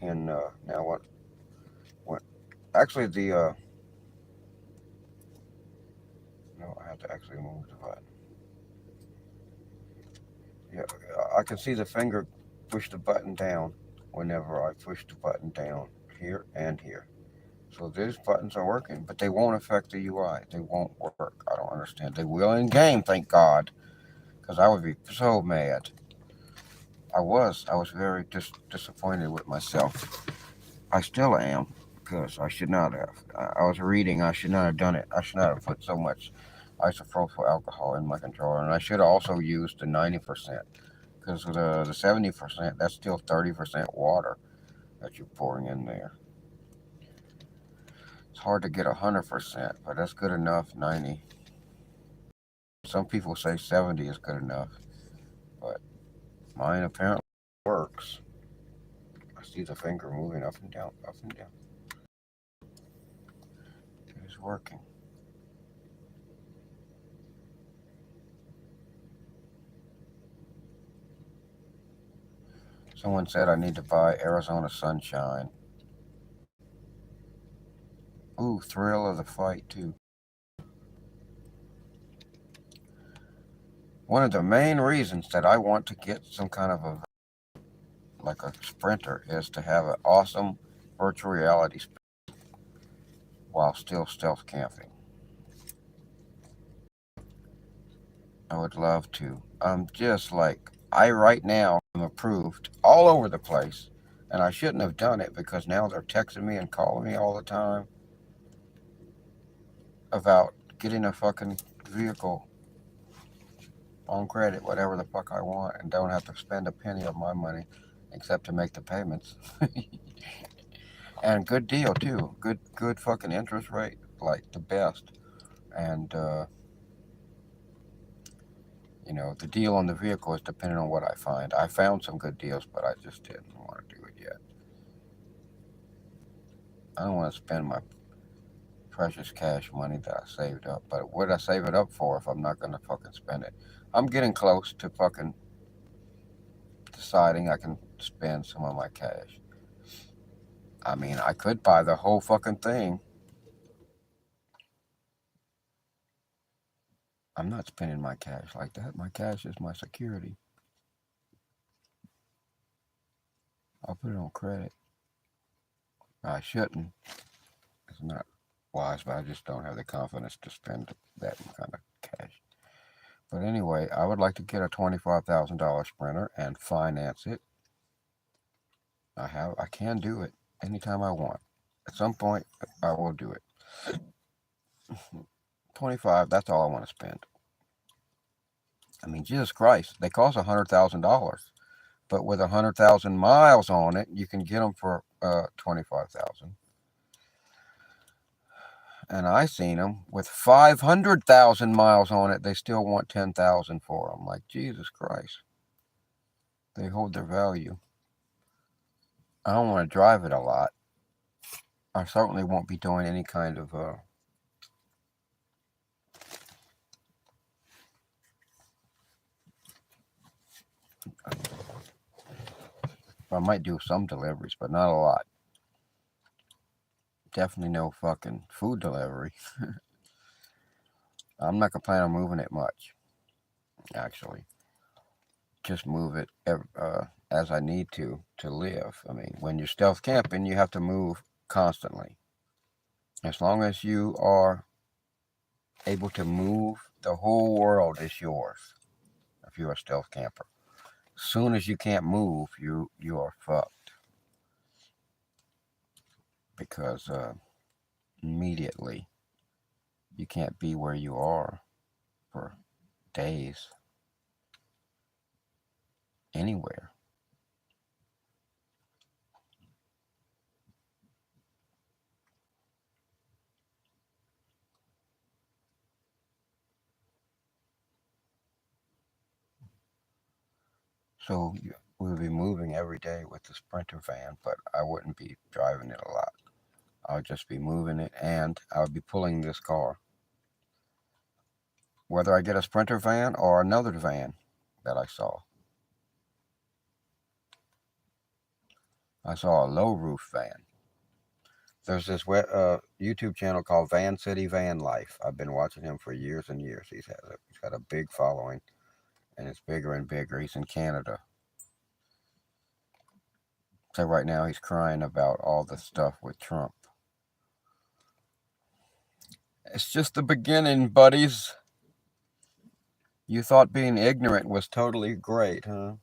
And now what? Actually, no, I have to actually move the button. Yeah, I can see the finger push the button down whenever I push the button down here and here. So these buttons are working, but they won't affect the UI. They won't work. I don't understand. They will in game, thank God, because I would be so mad. I was very disappointed with myself. I still am, because I should not have. I was reading. I should not have done it. I should not have put so much isopropyl alcohol in my controller, and I should have also used the 90%, because the 70%, that's still 30% water that you're pouring in there. It's hard to get 100%, but that's good enough. 90. Some people say 70 is good enough, but mine apparently works. I see the finger moving up and down, up and down. It is working. Someone said I need to buy Arizona Sunshine. Ooh, thrill of the fight too. One of the main reasons that I want to get some kind of like a sprinter is to have an awesome virtual reality while still stealth camping. I would love to. I'm just like, I right now am approved all over the place, and I shouldn't have done it because now they're texting me and calling me all the time about getting a fucking vehicle on credit, whatever the fuck I want, and don't have to spend a penny of my money except to make the payments. And good deal too. Good fucking interest rate, like the best. And the deal on the vehicle is depending on what I find. I found some good deals, but I just didn't want to do it yet. I don't want to spend my precious cash money that I saved up. But what would I save it up for if I'm not going to fucking spend it? I'm getting close to fucking deciding I can spend some of my cash. I mean, I could buy the whole fucking thing. I'm not spending my cash like that. My cash is my security. I'll put it on credit. I shouldn't. It's not wise, but I just don't have the confidence to spend that kind of cash. But anyway, I would like to get a $25,000 Sprinter and finance it. I can do it anytime I want. At some point, I will do it. 25, that's all I want to spend. I mean, Jesus Christ, they cost $100,000, but with 100,000 miles on it, you can get them for 25,000. And I seen them with 500,000 miles on it. They still want 10,000 for them. Like, Jesus Christ, they hold their value. I don't want to drive it a lot. I certainly won't be doing any kind of I might do some deliveries, but not a lot. Definitely no fucking food delivery. I'm not gonna plan on moving it much, actually. Just move it as I need to live. I mean, when you're stealth camping, you have to move constantly. As long as you are able to move, the whole world is yours. If you're a stealth camper, as soon as you can't move, you are fucked because immediately you can't be where you are for days anywhere. So we'll be moving every day with the Sprinter van, but I wouldn't be driving it a lot. I'll just be moving it, and I'll be pulling this car. Whether I get a Sprinter van or another van that I saw. I saw a low roof van. There's this YouTube channel called Van City Van Life. I've been watching him for years and years. He's got a big following, and it's bigger and bigger. He's in Canada. So right now he's crying about all the stuff with Trump. It's just the beginning, buddies. You thought being ignorant was totally great, huh?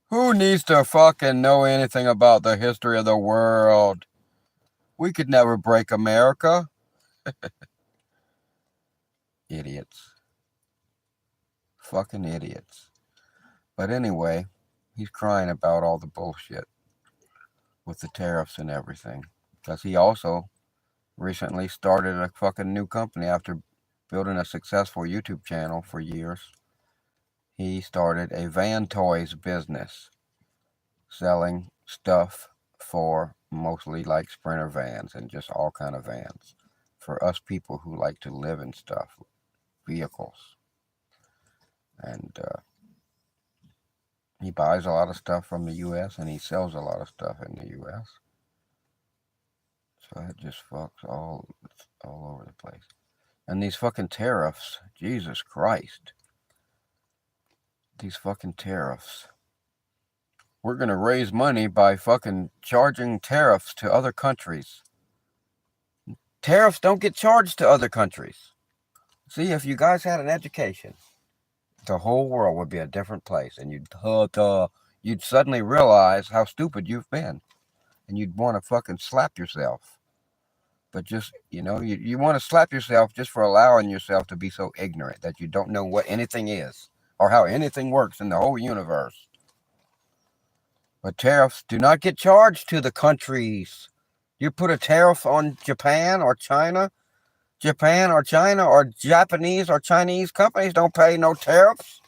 Who needs to fucking know anything about the history of the world? We could never break America. Idiots. Fucking idiots. But anyway, he's crying about all the bullshit with the tariffs and everything. Because he also recently started a fucking new company after building a successful YouTube channel for years. He started a van toys business selling stuff for mostly like Sprinter vans and just all kind of vans for us people who like to live in stuff, vehicles. And he buys a lot of stuff from the U.S. and he sells a lot of stuff in the U.S. So it just fucks all over the place. And these fucking tariffs, Jesus Christ. These fucking tariffs. We're going to raise money by fucking charging tariffs to other countries. Tariffs don't get charged to other countries. See, if you guys had an education, the whole world would be a different place. And you'd suddenly realize how stupid you've been. And you'd want to fucking slap yourself. But just, you want to slap yourself just for allowing yourself to be so ignorant that you don't know what anything is or how anything works in the whole universe. But tariffs do not get charged to the countries. You put a tariff on Japan or China or Japanese or Chinese companies don't pay no tariffs.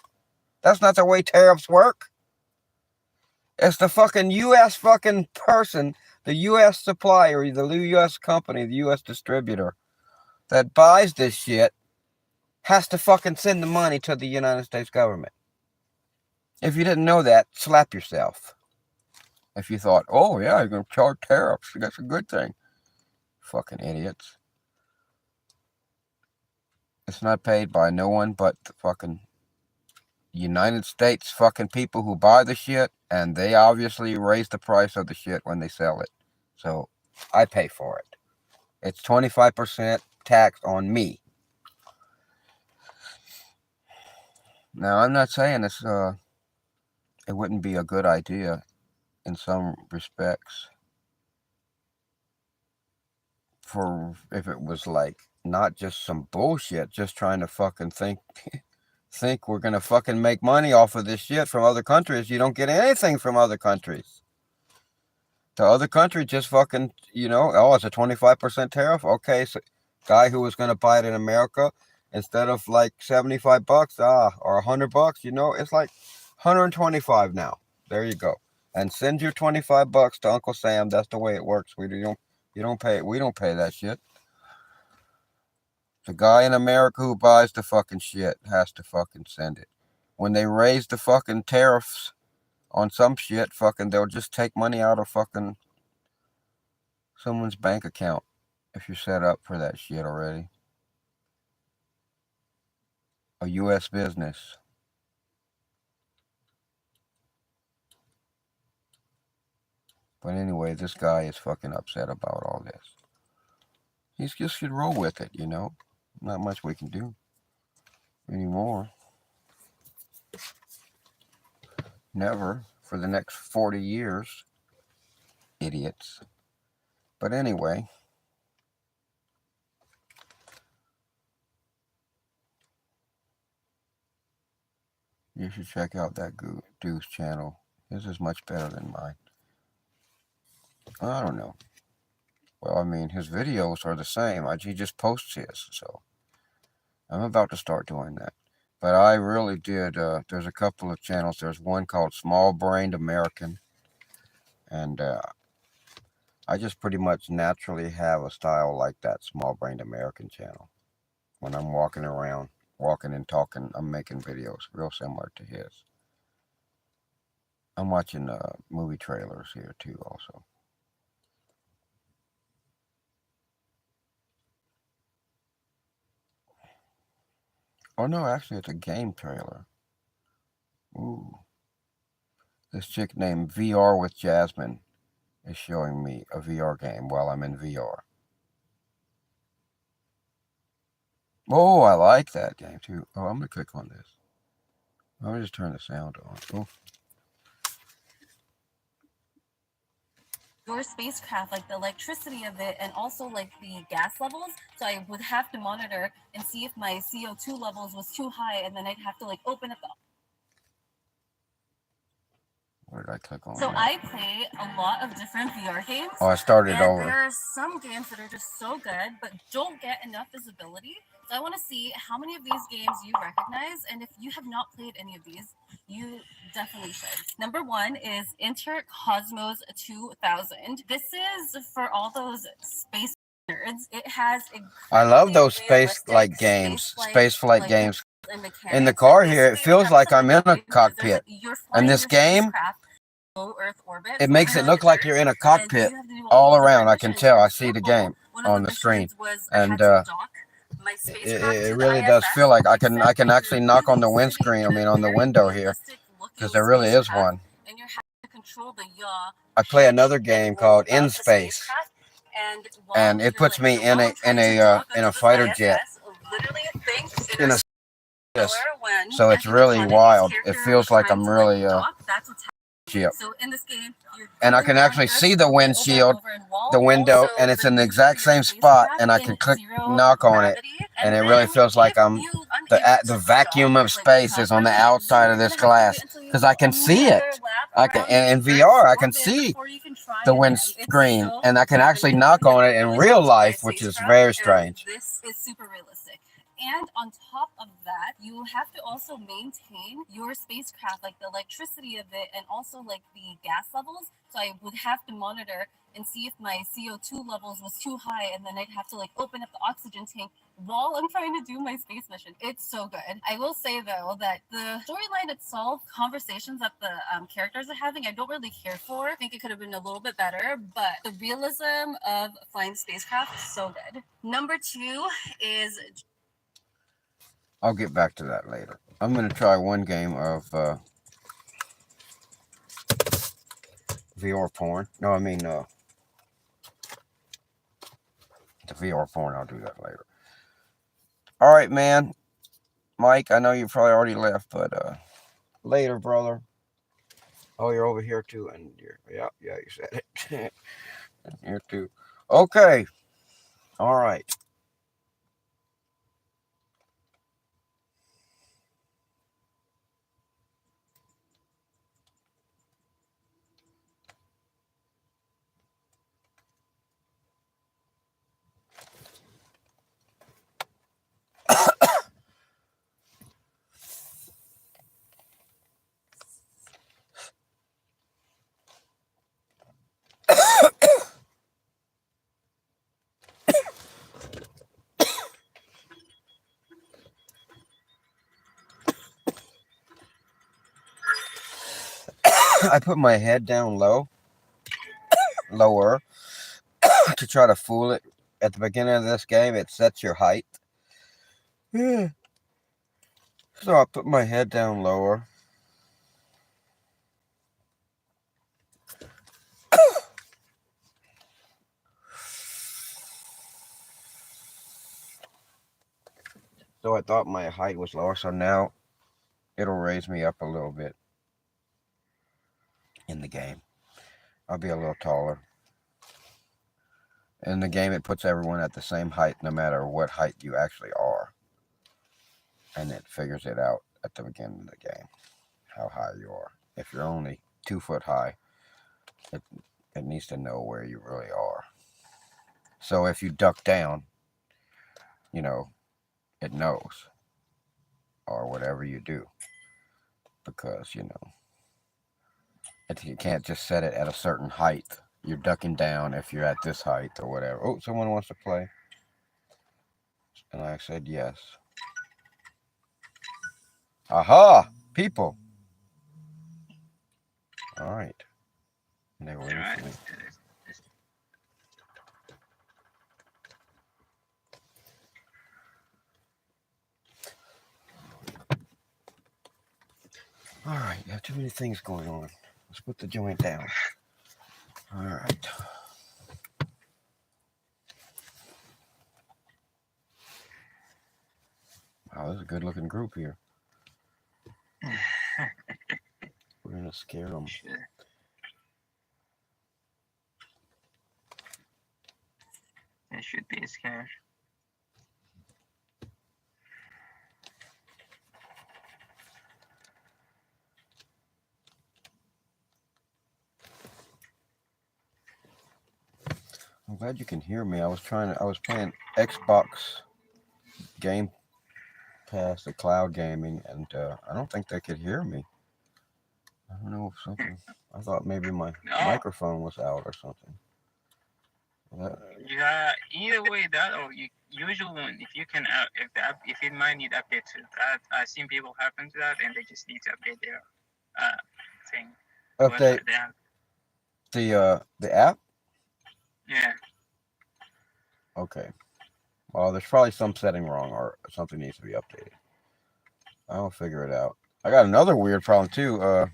That's not the way tariffs work. It's the fucking U.S. fucking person, the U.S. supplier, the U.S. company, the U.S. distributor that buys this shit has to fucking send the money to the United States government. If you didn't know that, slap yourself. If you thought, oh yeah, you're going to charge tariffs, that's a good thing. Fucking idiots. It's not paid by no one but the fucking United States fucking people who buy the shit, and they obviously raise the price of the shit when they sell it. So I pay for it. It's 25% tax on me. Now, I'm not saying it wouldn't be a good idea in some respects for if it was like not just some bullshit, just trying to fucking think we're going to fucking make money off of this shit from other countries. You don't get anything from other countries. The other country just fucking, it's a 25% tariff. Okay, so guy who was going to buy it in America, instead of like $75 or $100, it's like 125 now. There you go. And send your $25 to Uncle Sam. That's the way it works. We don't pay that shit. The guy in America who buys the fucking shit has to fucking send it. When they raise the fucking tariffs on some shit, fucking they'll just take money out of fucking someone's bank account if you're set up for that shit already. A U.S. business. But anyway, this guy is fucking upset about all this. He just should roll with it, Not much we can do anymore. Never for the next 40 years. Idiots. But anyway. You should check out that dude's channel. His is much better than mine. I don't know. Well, I mean, his videos are the same. He just posts his, so I'm about to start doing that. But I really did. There's a couple of channels. There's one called Small Brained American, and I just pretty much naturally have a style like that Small Brained American channel. When I'm walking around, walking and talking, I'm making videos real similar to his. I'm watching movie trailers here too, also. Oh no, actually it's a game trailer. Ooh. This chick named VR with Jasmine is showing me a VR game while I'm in VR. Oh, I like that game too. Oh, I'm gonna click on this. Let me just turn the sound on. Oh. Your spacecraft, like the electricity of it, and also like the gas levels. So I would have to monitor and see if my CO2 levels was too high, and then I'd have to like open up the. Where did I click on? So that? I play a lot of different VR games. Oh, I started and over. There are some games that are just so good, but don't get enough visibility. So I want to see how many of these games you recognize, and if you have not played any of these, you definitely should. Number one is 𝕯𝖏𝖎𝖏𝖏 𝗡𝖔𝖒𝖆𝕯. This is for all those space nerds. It has I love those space-like games, space flight games. In the car here, it feels like I'm in a cockpit. And this game, low Earth orbit. It makes it look like you're in a cockpit all around. I can tell. I see the game on the screen, and it really does feel like I can actually knock on the windscreen. I mean, on the window here, because there really is one. I play another game called In Space, and it puts me in a fighter jet, in a so it's really wild. It feels like I'm really ship. So in this game, and I can actually see the windshield, the window, and it's in the exact same spot, and I can click knock on it, and it really feels like I'm the vacuum of space is on the outside of this glass, because I can see it. I can, and in VR I can see the windscreen, and I can actually knock on it in real life, which is very strange. This is super realistic. And on top of that, you have to also maintain your spacecraft, like the electricity of it, and also like the gas levels. So I would have to monitor and see if my CO2 levels was too high, and then I'd have to like open up the oxygen tank while I'm trying to do my space mission. It's so good. I will say though that the storyline itself, conversations that the characters are having, I don't really care for. I think it could have been a little bit better, but the realism of flying spacecraft, so good. Number two is. I'll get back to that later. I'm going to try one game of VR porn. No, I mean the VR porn. I'll do that later. All right, man. Mike, I know you probably already left, but later, brother. Oh, you're over here too, and yeah, you said it. Here too. Okay. All right. I put my head down lower, to try to fool it. At the beginning of this game, it sets your height. So I put my head down lower. So I thought my height was lower, so now it'll raise me up a little bit in the game. I'll be a little taller. In the game, it puts everyone at the same height, no matter what height you actually are. And it figures it out at the beginning of the game, how high you are. If you're only 2 foot high, it needs to know where you really are. So if you duck down, it knows, or whatever you do, because, you can't just set it at a certain height. You're ducking down if you're at this height or whatever. Oh, someone wants to play. And I said yes. Aha! People. All right. And they were waiting for me. All right. You have too many things going on. Let's put the joint down. All right. Oh, this is a good looking group here. We're gonna scare them. Sure. They should be scared. I'm glad you can hear me. I was playing Xbox Game Pass, the cloud gaming, and I don't think they could hear me. I don't know if something. I thought maybe my microphone was out or something. Yeah, either way, that or you usually if you can if it might need update to that, I've seen people happen to that and they just need to update their thing. Update the app. Yeah. Okay. Well, there's probably some setting wrong or something needs to be updated. I'll figure it out. I got another weird problem too.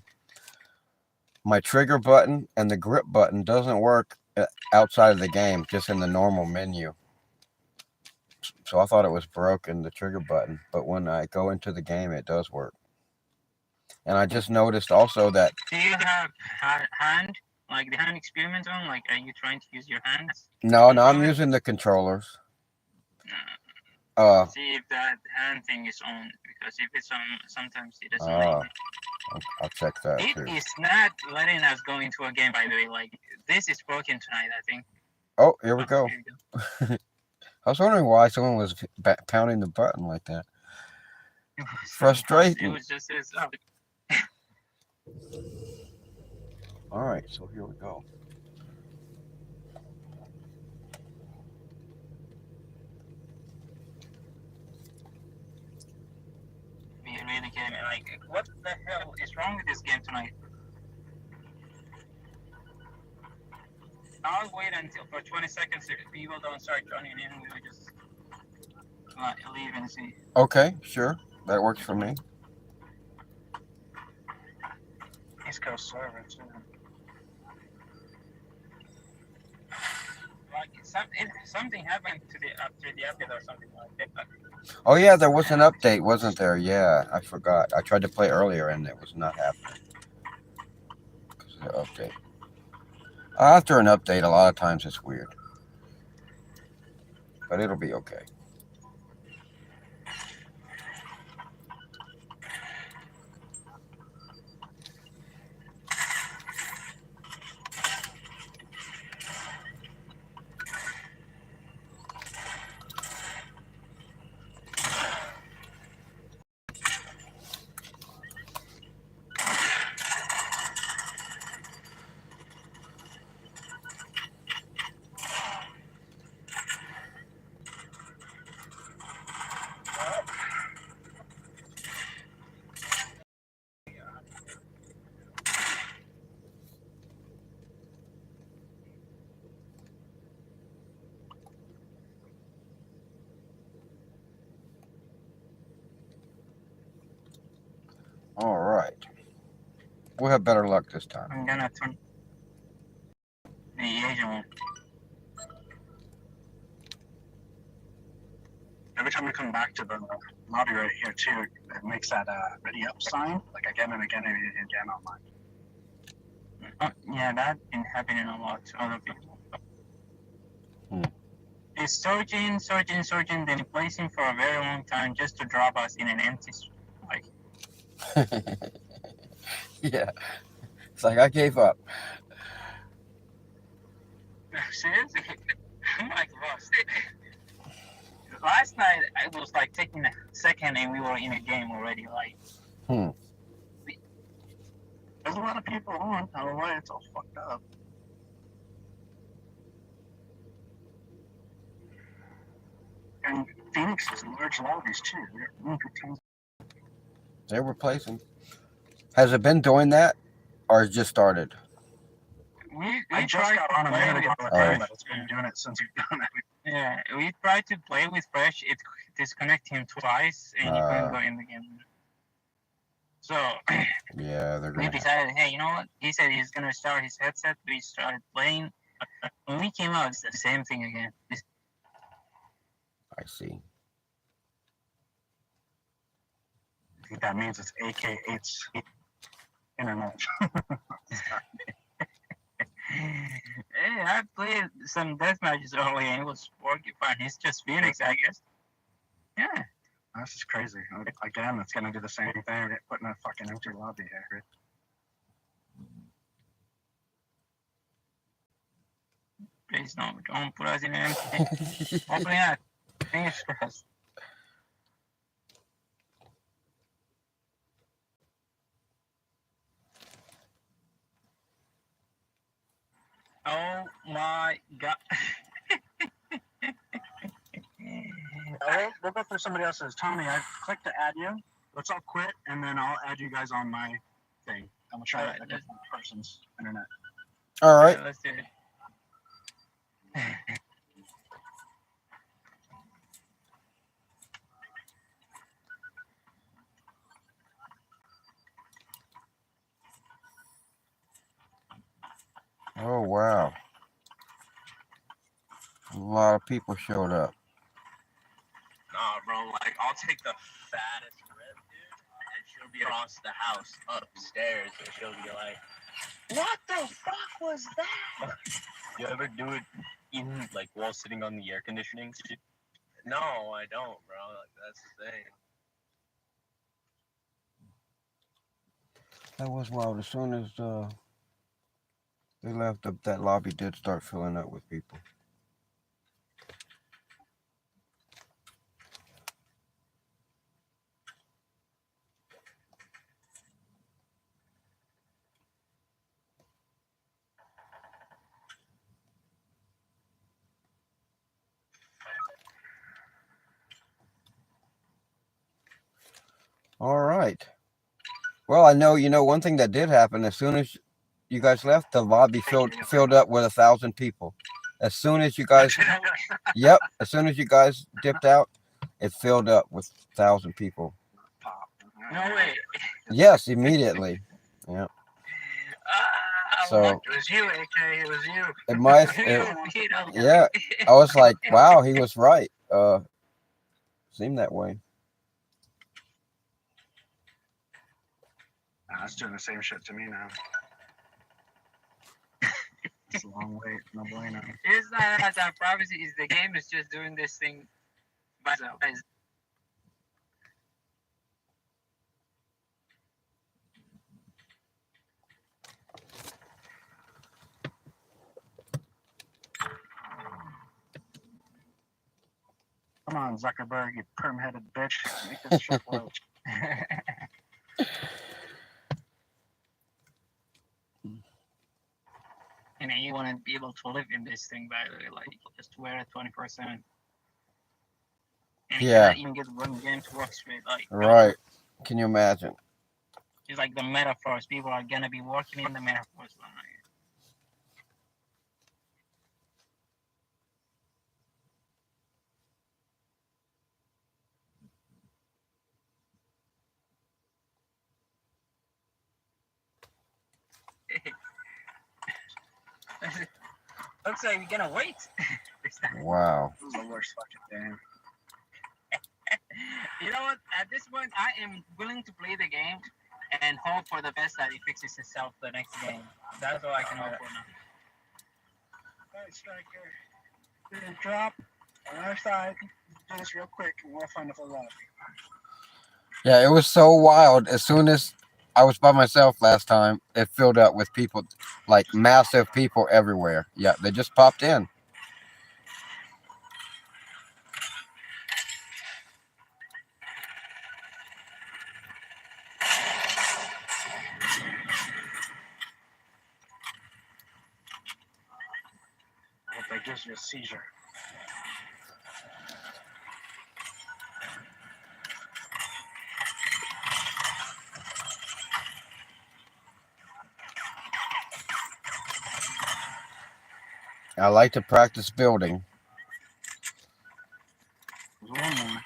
My trigger button and the grip button doesn't work outside of the game, just in the normal menu. So I thought it was broken, the trigger button, but when I go into the game, it does work. And I just noticed also that. Do you have hand, like the hand experiment on? Like, are you trying to use your hands? No, I'm using the controllers. See if that hand thing is on, because if it's on, sometimes it doesn't let you. I'll check that too. It is not letting us go into a game, by the way. Like, this is broken tonight, I think. Oh, here we go. I was wondering why someone was pounding the button like that. Frustrating. It was just this. All right, so here we go. We really can. Like, what the hell is wrong with this game tonight? I'll wait until for 20 seconds if people don't start joining in. We'll just leave and see. Okay, sure. That works for me. East Coast server too. Like something happened to the update or something like that. Oh yeah, there was an update, wasn't there? Yeah, I forgot. I tried to play earlier and it was not happening because of the update. After an update, a lot of times it's weird, but it'll be okay. All right. We'll have better luck this time. I'm gonna turn the Asian one. Every time we come back to the lobby right here too, it makes that ready up sign, like again and again and again online. Yeah, that's been happening a lot to other people. It's surging, then placing for a very long time just to drop us in an empty like. Yeah, it's like I gave up. Seriously, I'm like lost. Last night I was like taking a second and we were in a game already. Like, there's a lot of people on. I don't know why it's all fucked up. And Phoenix is large lobbies too. They're replacing. Has it been doing that, or it just started? I just got on a minute ago, but it's been doing it since you've done it. Yeah, we tried to play with Fresh. It disconnected him twice, and he couldn't go in the game. So yeah, they're we decided, hey, you know what? He said he's gonna start his headset. We started playing. When we came out, it's the same thing again. I see. think that means it's AK8's internet. Hey, I played some death matches earlier and it was working fine. It's just Phoenix, I guess. Yeah. This is crazy. Again, it's gonna do the same thing. We're putting a fucking empty lobby here. Please don't put us in an empty. Hopefully not. Fingers crossed. Oh my god. We'll go for somebody else's. Tommy, I clicked to add you. Let's all quit, and then I'll add you guys on my thing. I'm gonna try Alright, a different person's internet. All right. Yeah, let's do it. Oh, wow. A lot of people showed up. Nah, bro, like, I'll take the fattest rip, dude, and she'll be across the house, upstairs, and she'll be like, what the fuck was that? You ever do it even, like, while sitting on the air conditioning? No, I don't, bro. Like, that's the thing. That was wild. As soon as they left, that lobby did start filling up with people. All right. Well, I know, one thing that did happen, as soon as you guys left, the lobby filled up with 1,000 people. As soon as you guys, yep, as soon as you guys dipped out, it filled up with 1,000 people. No way. Yes, immediately. Yep. So It was you, AK. It was you. it might, yeah. I was like, wow, he was right. Seemed that way. It's doing the same shit to me now. It's a long wait. No bueno. It's not that privacy. Is the game is just doing this thing by itself. Come on, Zuckerberg, you perm-headed bitch. Make this shit work. And you want to be able to live in this thing, by the way, like just wear it 24/7. And you Yeah. cannot even get one game to work straight. Like Right. Can you imagine? it's like the metaphors. People are gonna be working in the metaphors. Looks like you're gonna wait. Wow. This is the worst fucking game. You know what? At this point, I am willing to play the game and hope for the best that it fixes itself the next game. That's all I can hope for now. Alright, Striker. We're gonna drop on our side. Do this real quick and we'll find a full lobby. Yeah, it was so wild. As soon as I was by myself last time, it filled up with people, like massive people everywhere. Yeah, they just popped in. I hope that gives you a seizure. I like to practice building. There's one more.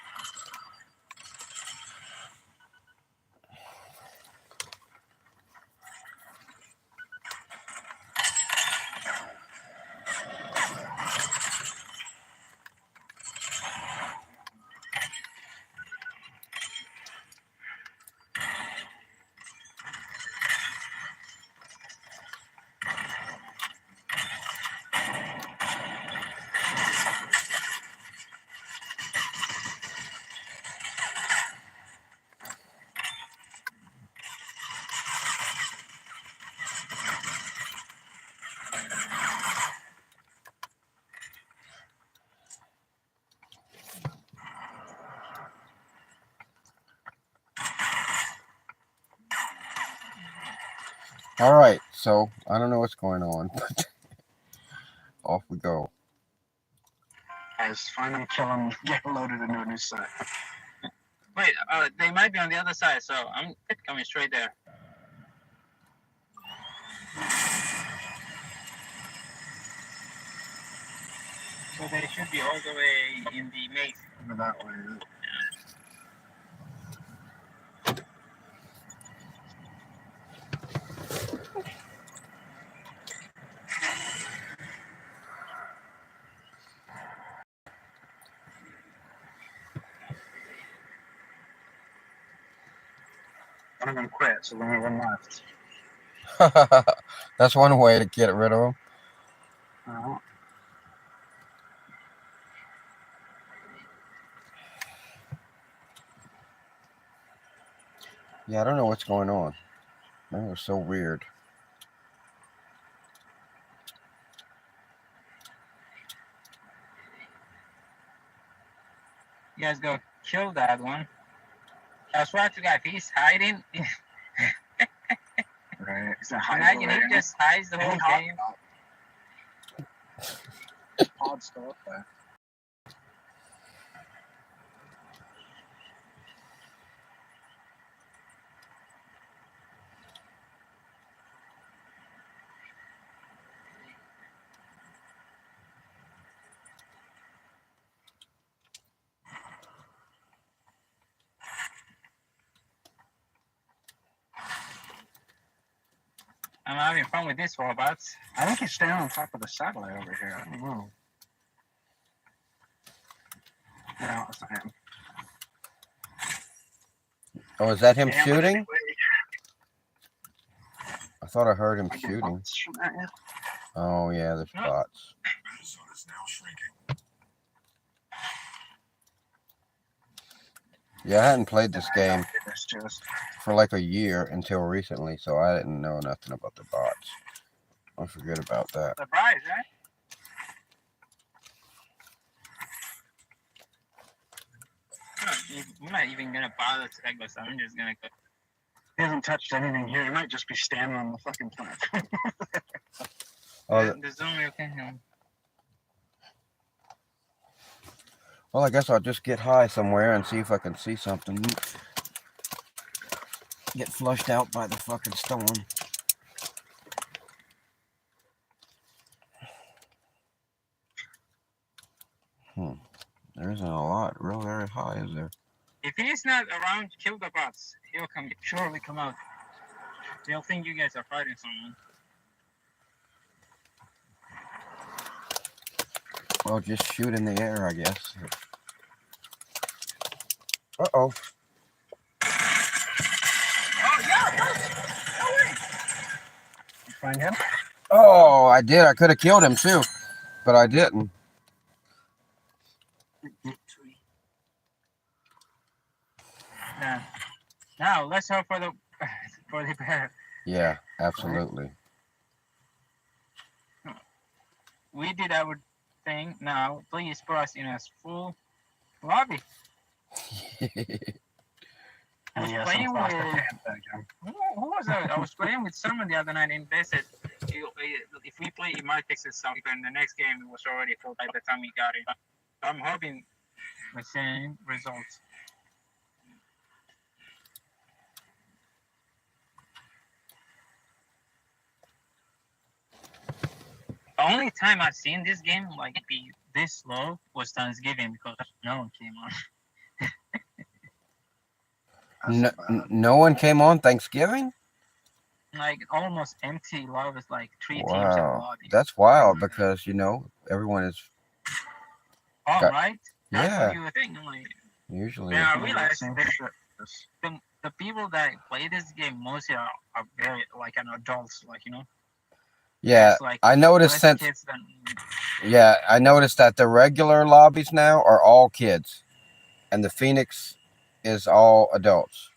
All right, so I don't know what's going on, but off we go. Guys, finally kill him, get loaded into a new set. Wait, they might be on the other side, so I'm coming straight there. So they should be all the way in the maze. Over that way. One of them quit, so only one left. That's one way to get rid of them. Yeah, I don't know what's going on. Man, it was so weird. You guys go kill that one. I swear to God, if he's hiding, Right. He's not hiding imagine away. he just hides the whole game. Odd stuff up there. I'm having fun with these robots. I think he's standing on top of the satellite over here. I don't know. No, it's not him. Oh, is that him Yeah, but shooting? anyway, I thought I heard him I get shooting. bullets from that, yeah. Oh, yeah, there's No. bots. Minnesota is now shrinking. Yeah, I hadn't played this game It's just for like a year until recently, so I didn't know nothing about the bots. I forget about that. Surprise, right? I'm not even gonna bother to take this. I'm just gonna go. he hasn't touched anything here. He might just be standing on the fucking platform. Oh, The zoom you can. well, I guess I'll just get high somewhere and see if I can see something. Get flushed out by the fucking storm. There isn't a lot real very high, is there? If he's not around, kill the bots. He'll surely come out. They'll think you guys are fighting someone. Well, just shoot in the air, I guess. Uh-oh. Oh yeah, no way. You find him? Oh, I did. I could have killed him too, but I didn't. Yeah. Now let's hope for the bear. Yeah, absolutely. We did our thing. Now please put us in a full lobby. I was Yeah, playing some with Foster Panther again. who was that? I was playing with someone the other night, and they said if we play, it might fix itself. And the next game it was already full by the time we got it. So I'm hoping the same results. The only time I've seen this game like be this low was Thanksgiving because no one came on. That's No, bad. no one came on Thanksgiving? Like almost empty lobby with like 3 teams in the Wow. lobby. That's wild because, you know, everyone is All got- right. That's yeah. what you would think. I'm like, usually. yeah, I Yeah, realized same that shit. the people that play this game mostly are very like an adults, like, you know. Yeah, It's like I noticed less since kids than yeah, I noticed that the regular lobbies now are all kids, and the Phoenix is all adults.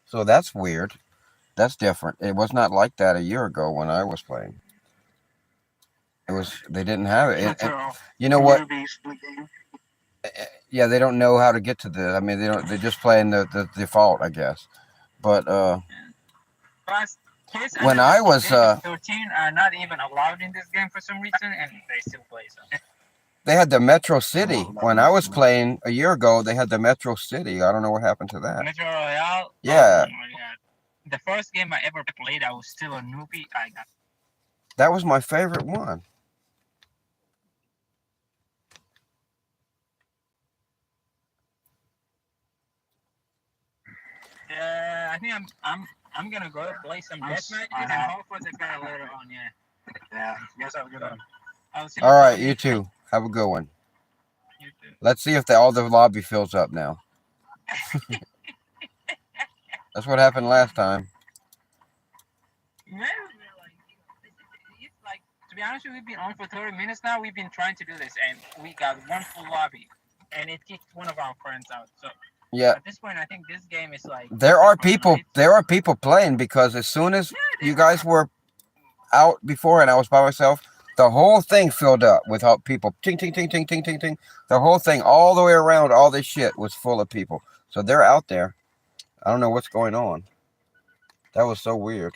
So that's weird. That's different. It was not like that a year ago when I was playing. It was they didn't have it. That's And all. you know what? Newbies to the game. Yeah, they don't know how to get to the. I mean, they don't. They're just playing the default, I guess. But plus Kids When under I the was age of 13 are not even allowed in this game for some reason, and they still play some. they had the Metro City. When I was playing a year ago, they had the Metro City. I don't know what happened to that. Metro Royale. Yeah. Oh my god. The first game I ever played, I was still a newbie. I got. That was my favorite one. I think I'm gonna go play some death matches and hope for the guy later on. Yeah. Yeah, you guys have a good one. I'll see All right, you too. Have a good one. You too. Let's see if all the lobby fills up now. That's what happened last time. Man, it's like, to be honest with you, we've been on for 30 minutes now. We've been trying to do this, and we got one full lobby, and it kicked one of our friends out. So Yeah. at this point, I think this game is like. There are people playing because as soon as you guys were out before and I was by myself, the whole thing filled up with people. Ting, ting, ting, ting, ting, ting, ting. The whole thing, all the way around, all this shit was full of people. So they're out there. I don't know what's going on. That was so weird.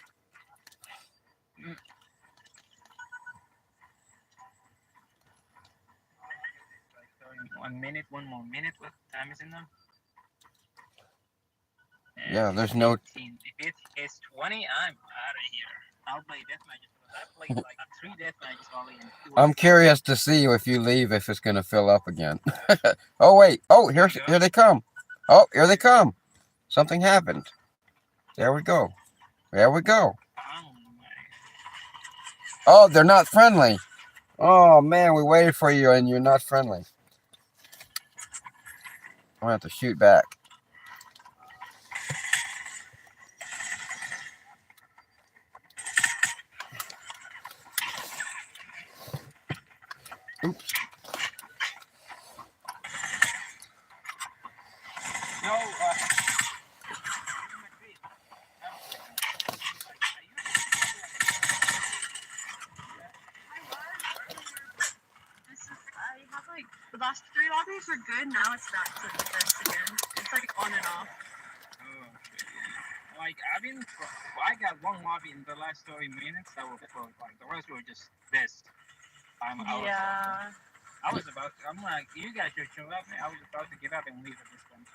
One more minute. What time is it now? Yeah, there's no. 18. If it's 20, I'm out of here. I'll play deathmatches. I played like 3 deathmatches only. I'm curious to see if you leave, if it's gonna fill up again. Oh wait! Oh, here they come! Oh, here they come! Something happened. There we go. There we go. Oh, they're not friendly. Oh man, we waited for you and you're not friendly. I'm gonna have to shoot back. Oops. No, I have like the last 3 lobbies were good. Now it's back to this again. It's like on and off. Like I got one lobby in the last 30 minutes. That was close. Like the rest were just this. I'm like, you guys should show up. I was about to give up and leave at this point.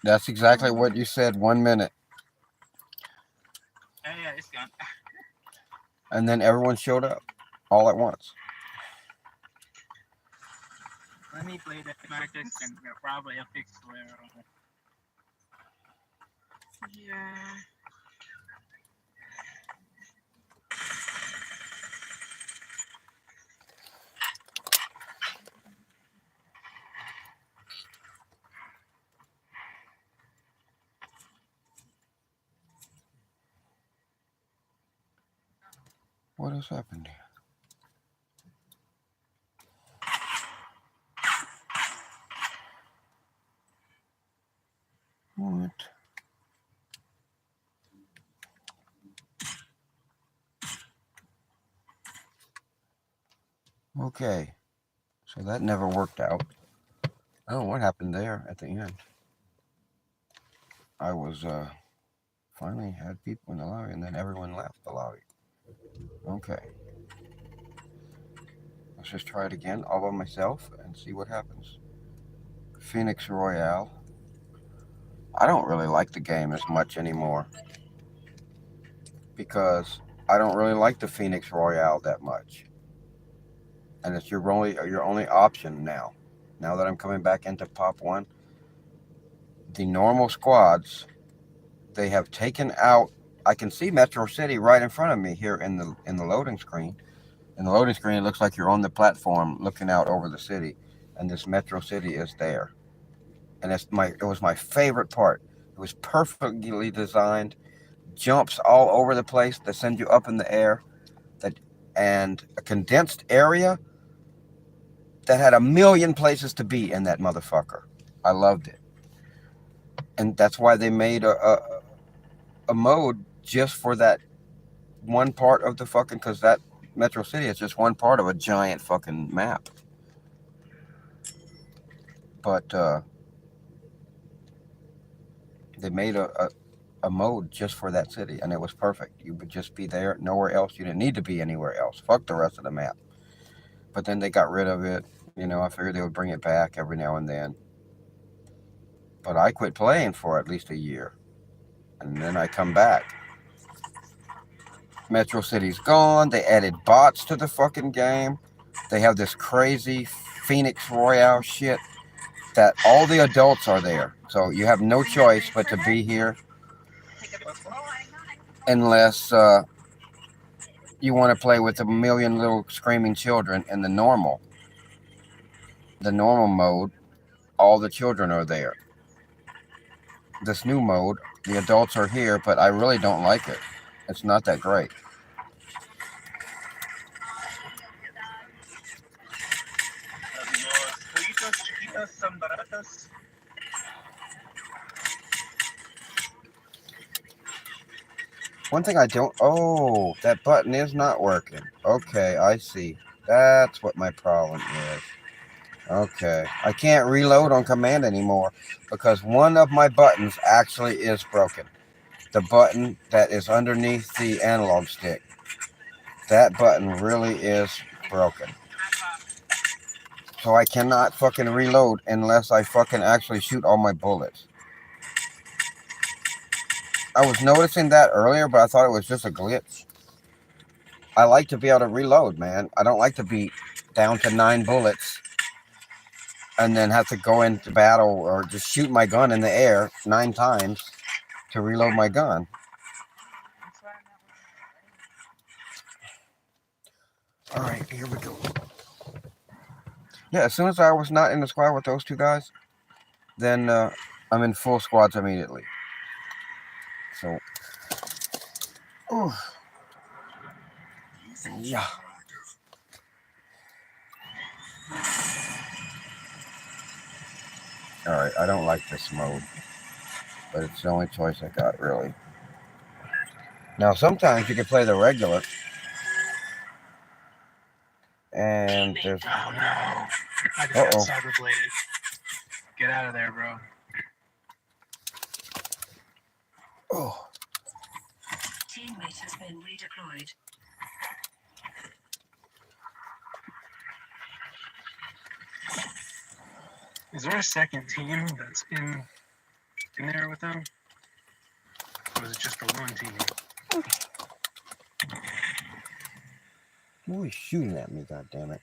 That's exactly what you said. 1 minute. Yeah, it's gone. And then everyone showed up all at once. Let me play the matches and probably a fix later on. Yeah. What has happened here? What? Okay. So that never worked out. Oh, what happened there at the end? I was finally had people in the lobby and then everyone left the lobby. Okay. Let's just try it again all by myself and see what happens. Phoenix Royale. I don't really like the game as much anymore because I don't really like the Phoenix Royale that much. And it's your only option now. Now that I'm coming back into Pop 1, the normal squads, they have taken out. I can see Metro City right in front of me here in the loading screen. In the loading screen, it looks like you're on the platform looking out over the city, and this Metro City is there. And it was my favorite part. It was perfectly designed, jumps all over the place that send you up in the air, and a condensed area that had 1,000,000 places to be in that motherfucker. I loved it. And that's why they made a mode just for that one part of the fucking, because that Metro City is just one part of a giant fucking map. But they made a a mode just for that city, and it was perfect. You would just be there, nowhere else. You didn't need to be anywhere else. Fuck the rest of the map. But then they got rid of it. You know, I figured they would bring it back every now and then. But I quit playing for at least a year. And then I come back. Metro City's gone. They added bots to the fucking game. They have this crazy Phoenix Royale shit that all the adults are there. So you have no choice but to be here unless you want to play with a million little screaming children in the normal mode. All the children are there. This new mode, the adults are here, but I really don't like it. It's not that great. One thing I don't... Oh, that button is not working. Okay, I see. That's what my problem is. Okay. I can't reload on command anymore because one of my buttons actually is broken. The button that is underneath the analog stick. That button really is broken. So I cannot fucking reload unless I fucking actually shoot all my bullets. I was noticing that earlier, but I thought it was just a glitch. I like to be able to reload, man. I don't like to be down to 9 bullets and then have to go into battle or just shoot my gun in the air 9 times to reload my gun. All right, here we go. Yeah, as soon as I was not in the squad with those 2 guys, then I'm in full squads immediately. So, yeah. Alright, I don't like this mode, but it's the only choice I got, really. Now, sometimes you can play the regular, and there's... Oh no! I just got cyberbladed. Get out of there, bro. Oh. Teammate has been redeployed. Is there a second team that's in there with them? Or is it just the one team? Who is shooting at me, goddammit?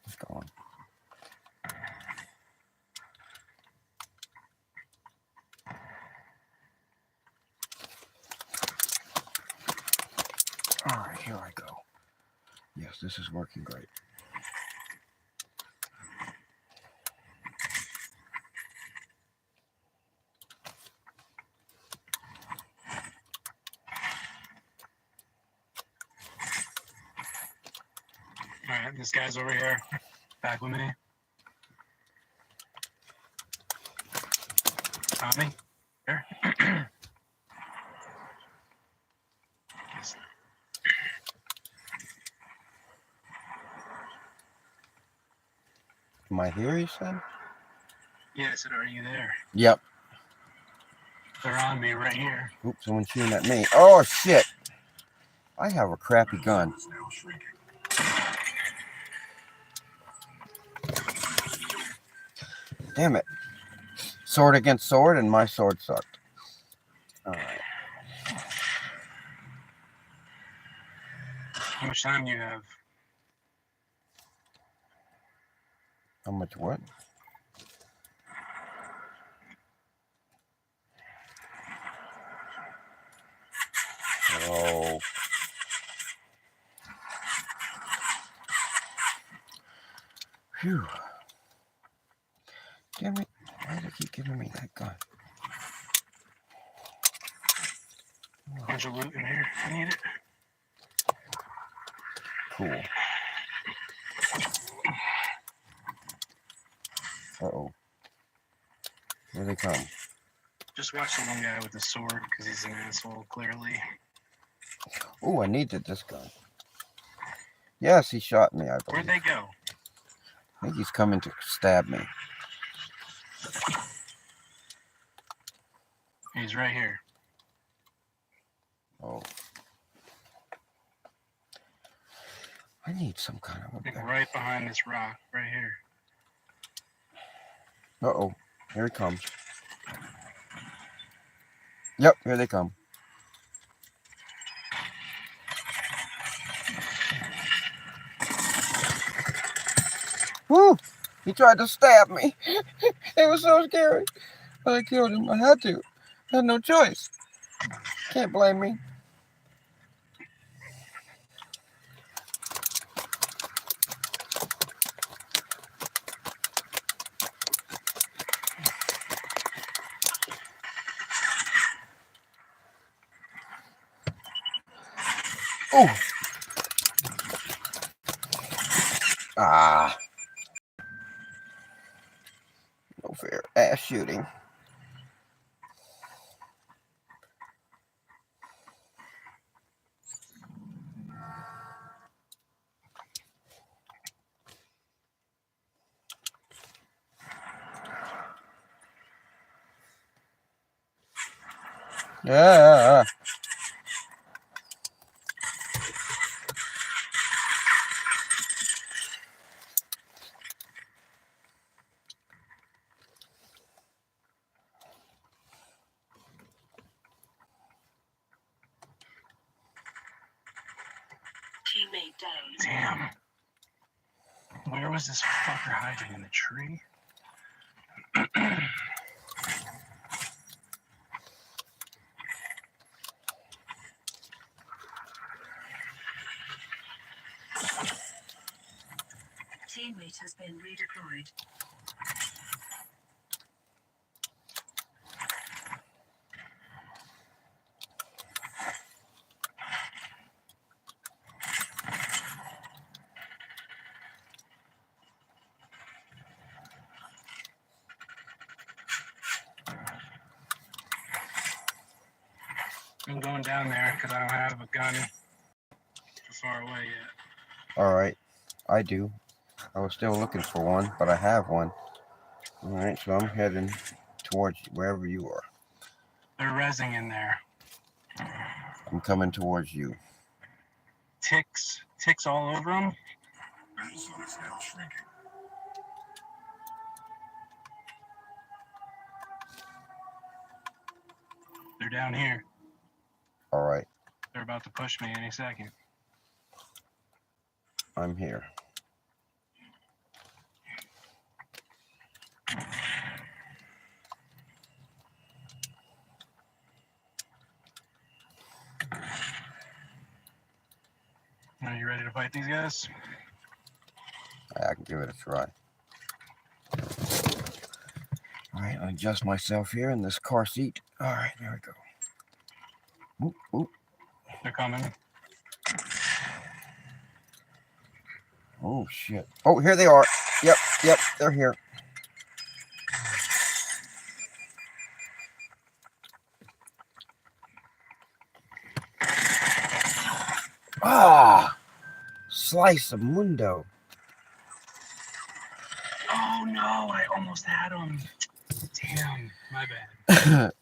It's gone. Alright, here I go. Yes, this is working great. Alright, this guy's over here. Back with me. Tommy? Here? Yes. Am I here, you said? Yeah, I said, are you there? Yep. They're on me right here. Oops, someone's shooting at me. Oh, shit. I have a crappy gun. Damn it. Sword against sword, and my sword sucked. Alright. How much time do you have? How much what? Oh. Phew. Damn it. Why do they keep giving me that gun? Bunch of loot in here. I need it. Cool. Uh-oh. Here they come. Just watch the one guy with the sword because he's an asshole, clearly. Oh, I needed this gun. Yes, he shot me, I Where'd believe. they go? I think he's coming to stab me. He's right here. Oh. I need some kind of a Like better... right behind this rock, right here. Uh-oh. Here he comes. Yep, here they come. Woo! He tried to stab me. It was so scary. But I killed him. I had to. I had no choice. Can't blame me. Oh! Ah. No fair. Ass shooting. Yeah. Teammate down. Damn. Where was this fucker hiding in the tree? Teammate has been redeployed. I'm going down there because I don't have a gun too far away yet. Alright. I do. I was still looking for one, but I have one. Alright, so I'm heading towards wherever you are. They're rezzing in there. I'm coming towards you. Ticks all over them. That zone is now shrinking. They're down here. Alright, They're about to push me any second. I'm here. Are you ready to fight these guys? I can give it a try. Alright, I'll adjust myself here in this car seat. Alright, there we go. Oop, oop. They're coming. Oh, shit. Oh, here they are. Yep, they're here. Ah! Slice of mundo. Oh no, I almost had them. Damn, my bad.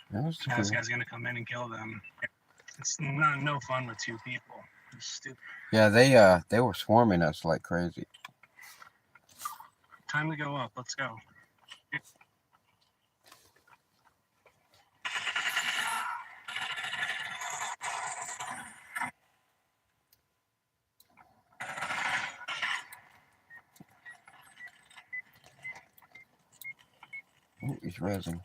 That was Now this cool. guy's gonna come in and kill them. It's no fun with two people. It's stupid. Yeah, they were swarming us like crazy. Time to go up. Let's go. Oh, he's rezzing.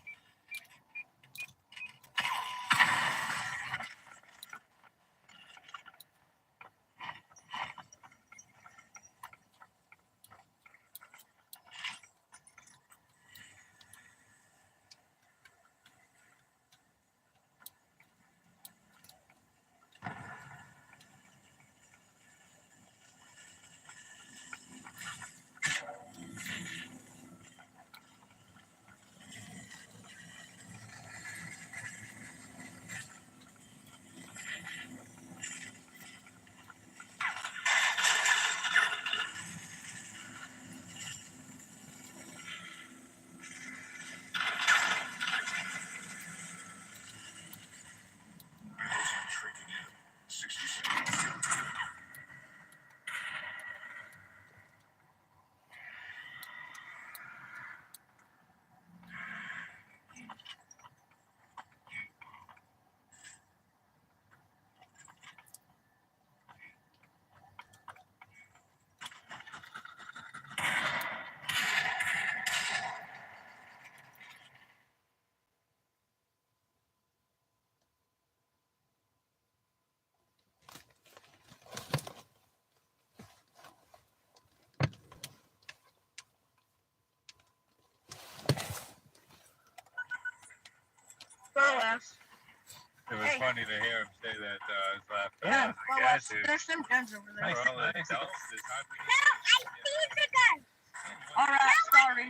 Yes. It was funny to hear him say that. I was laughing. Yeah. Well, Yeah, dude. there's some guns over there. We're all adults. It's hard to All right, sorry.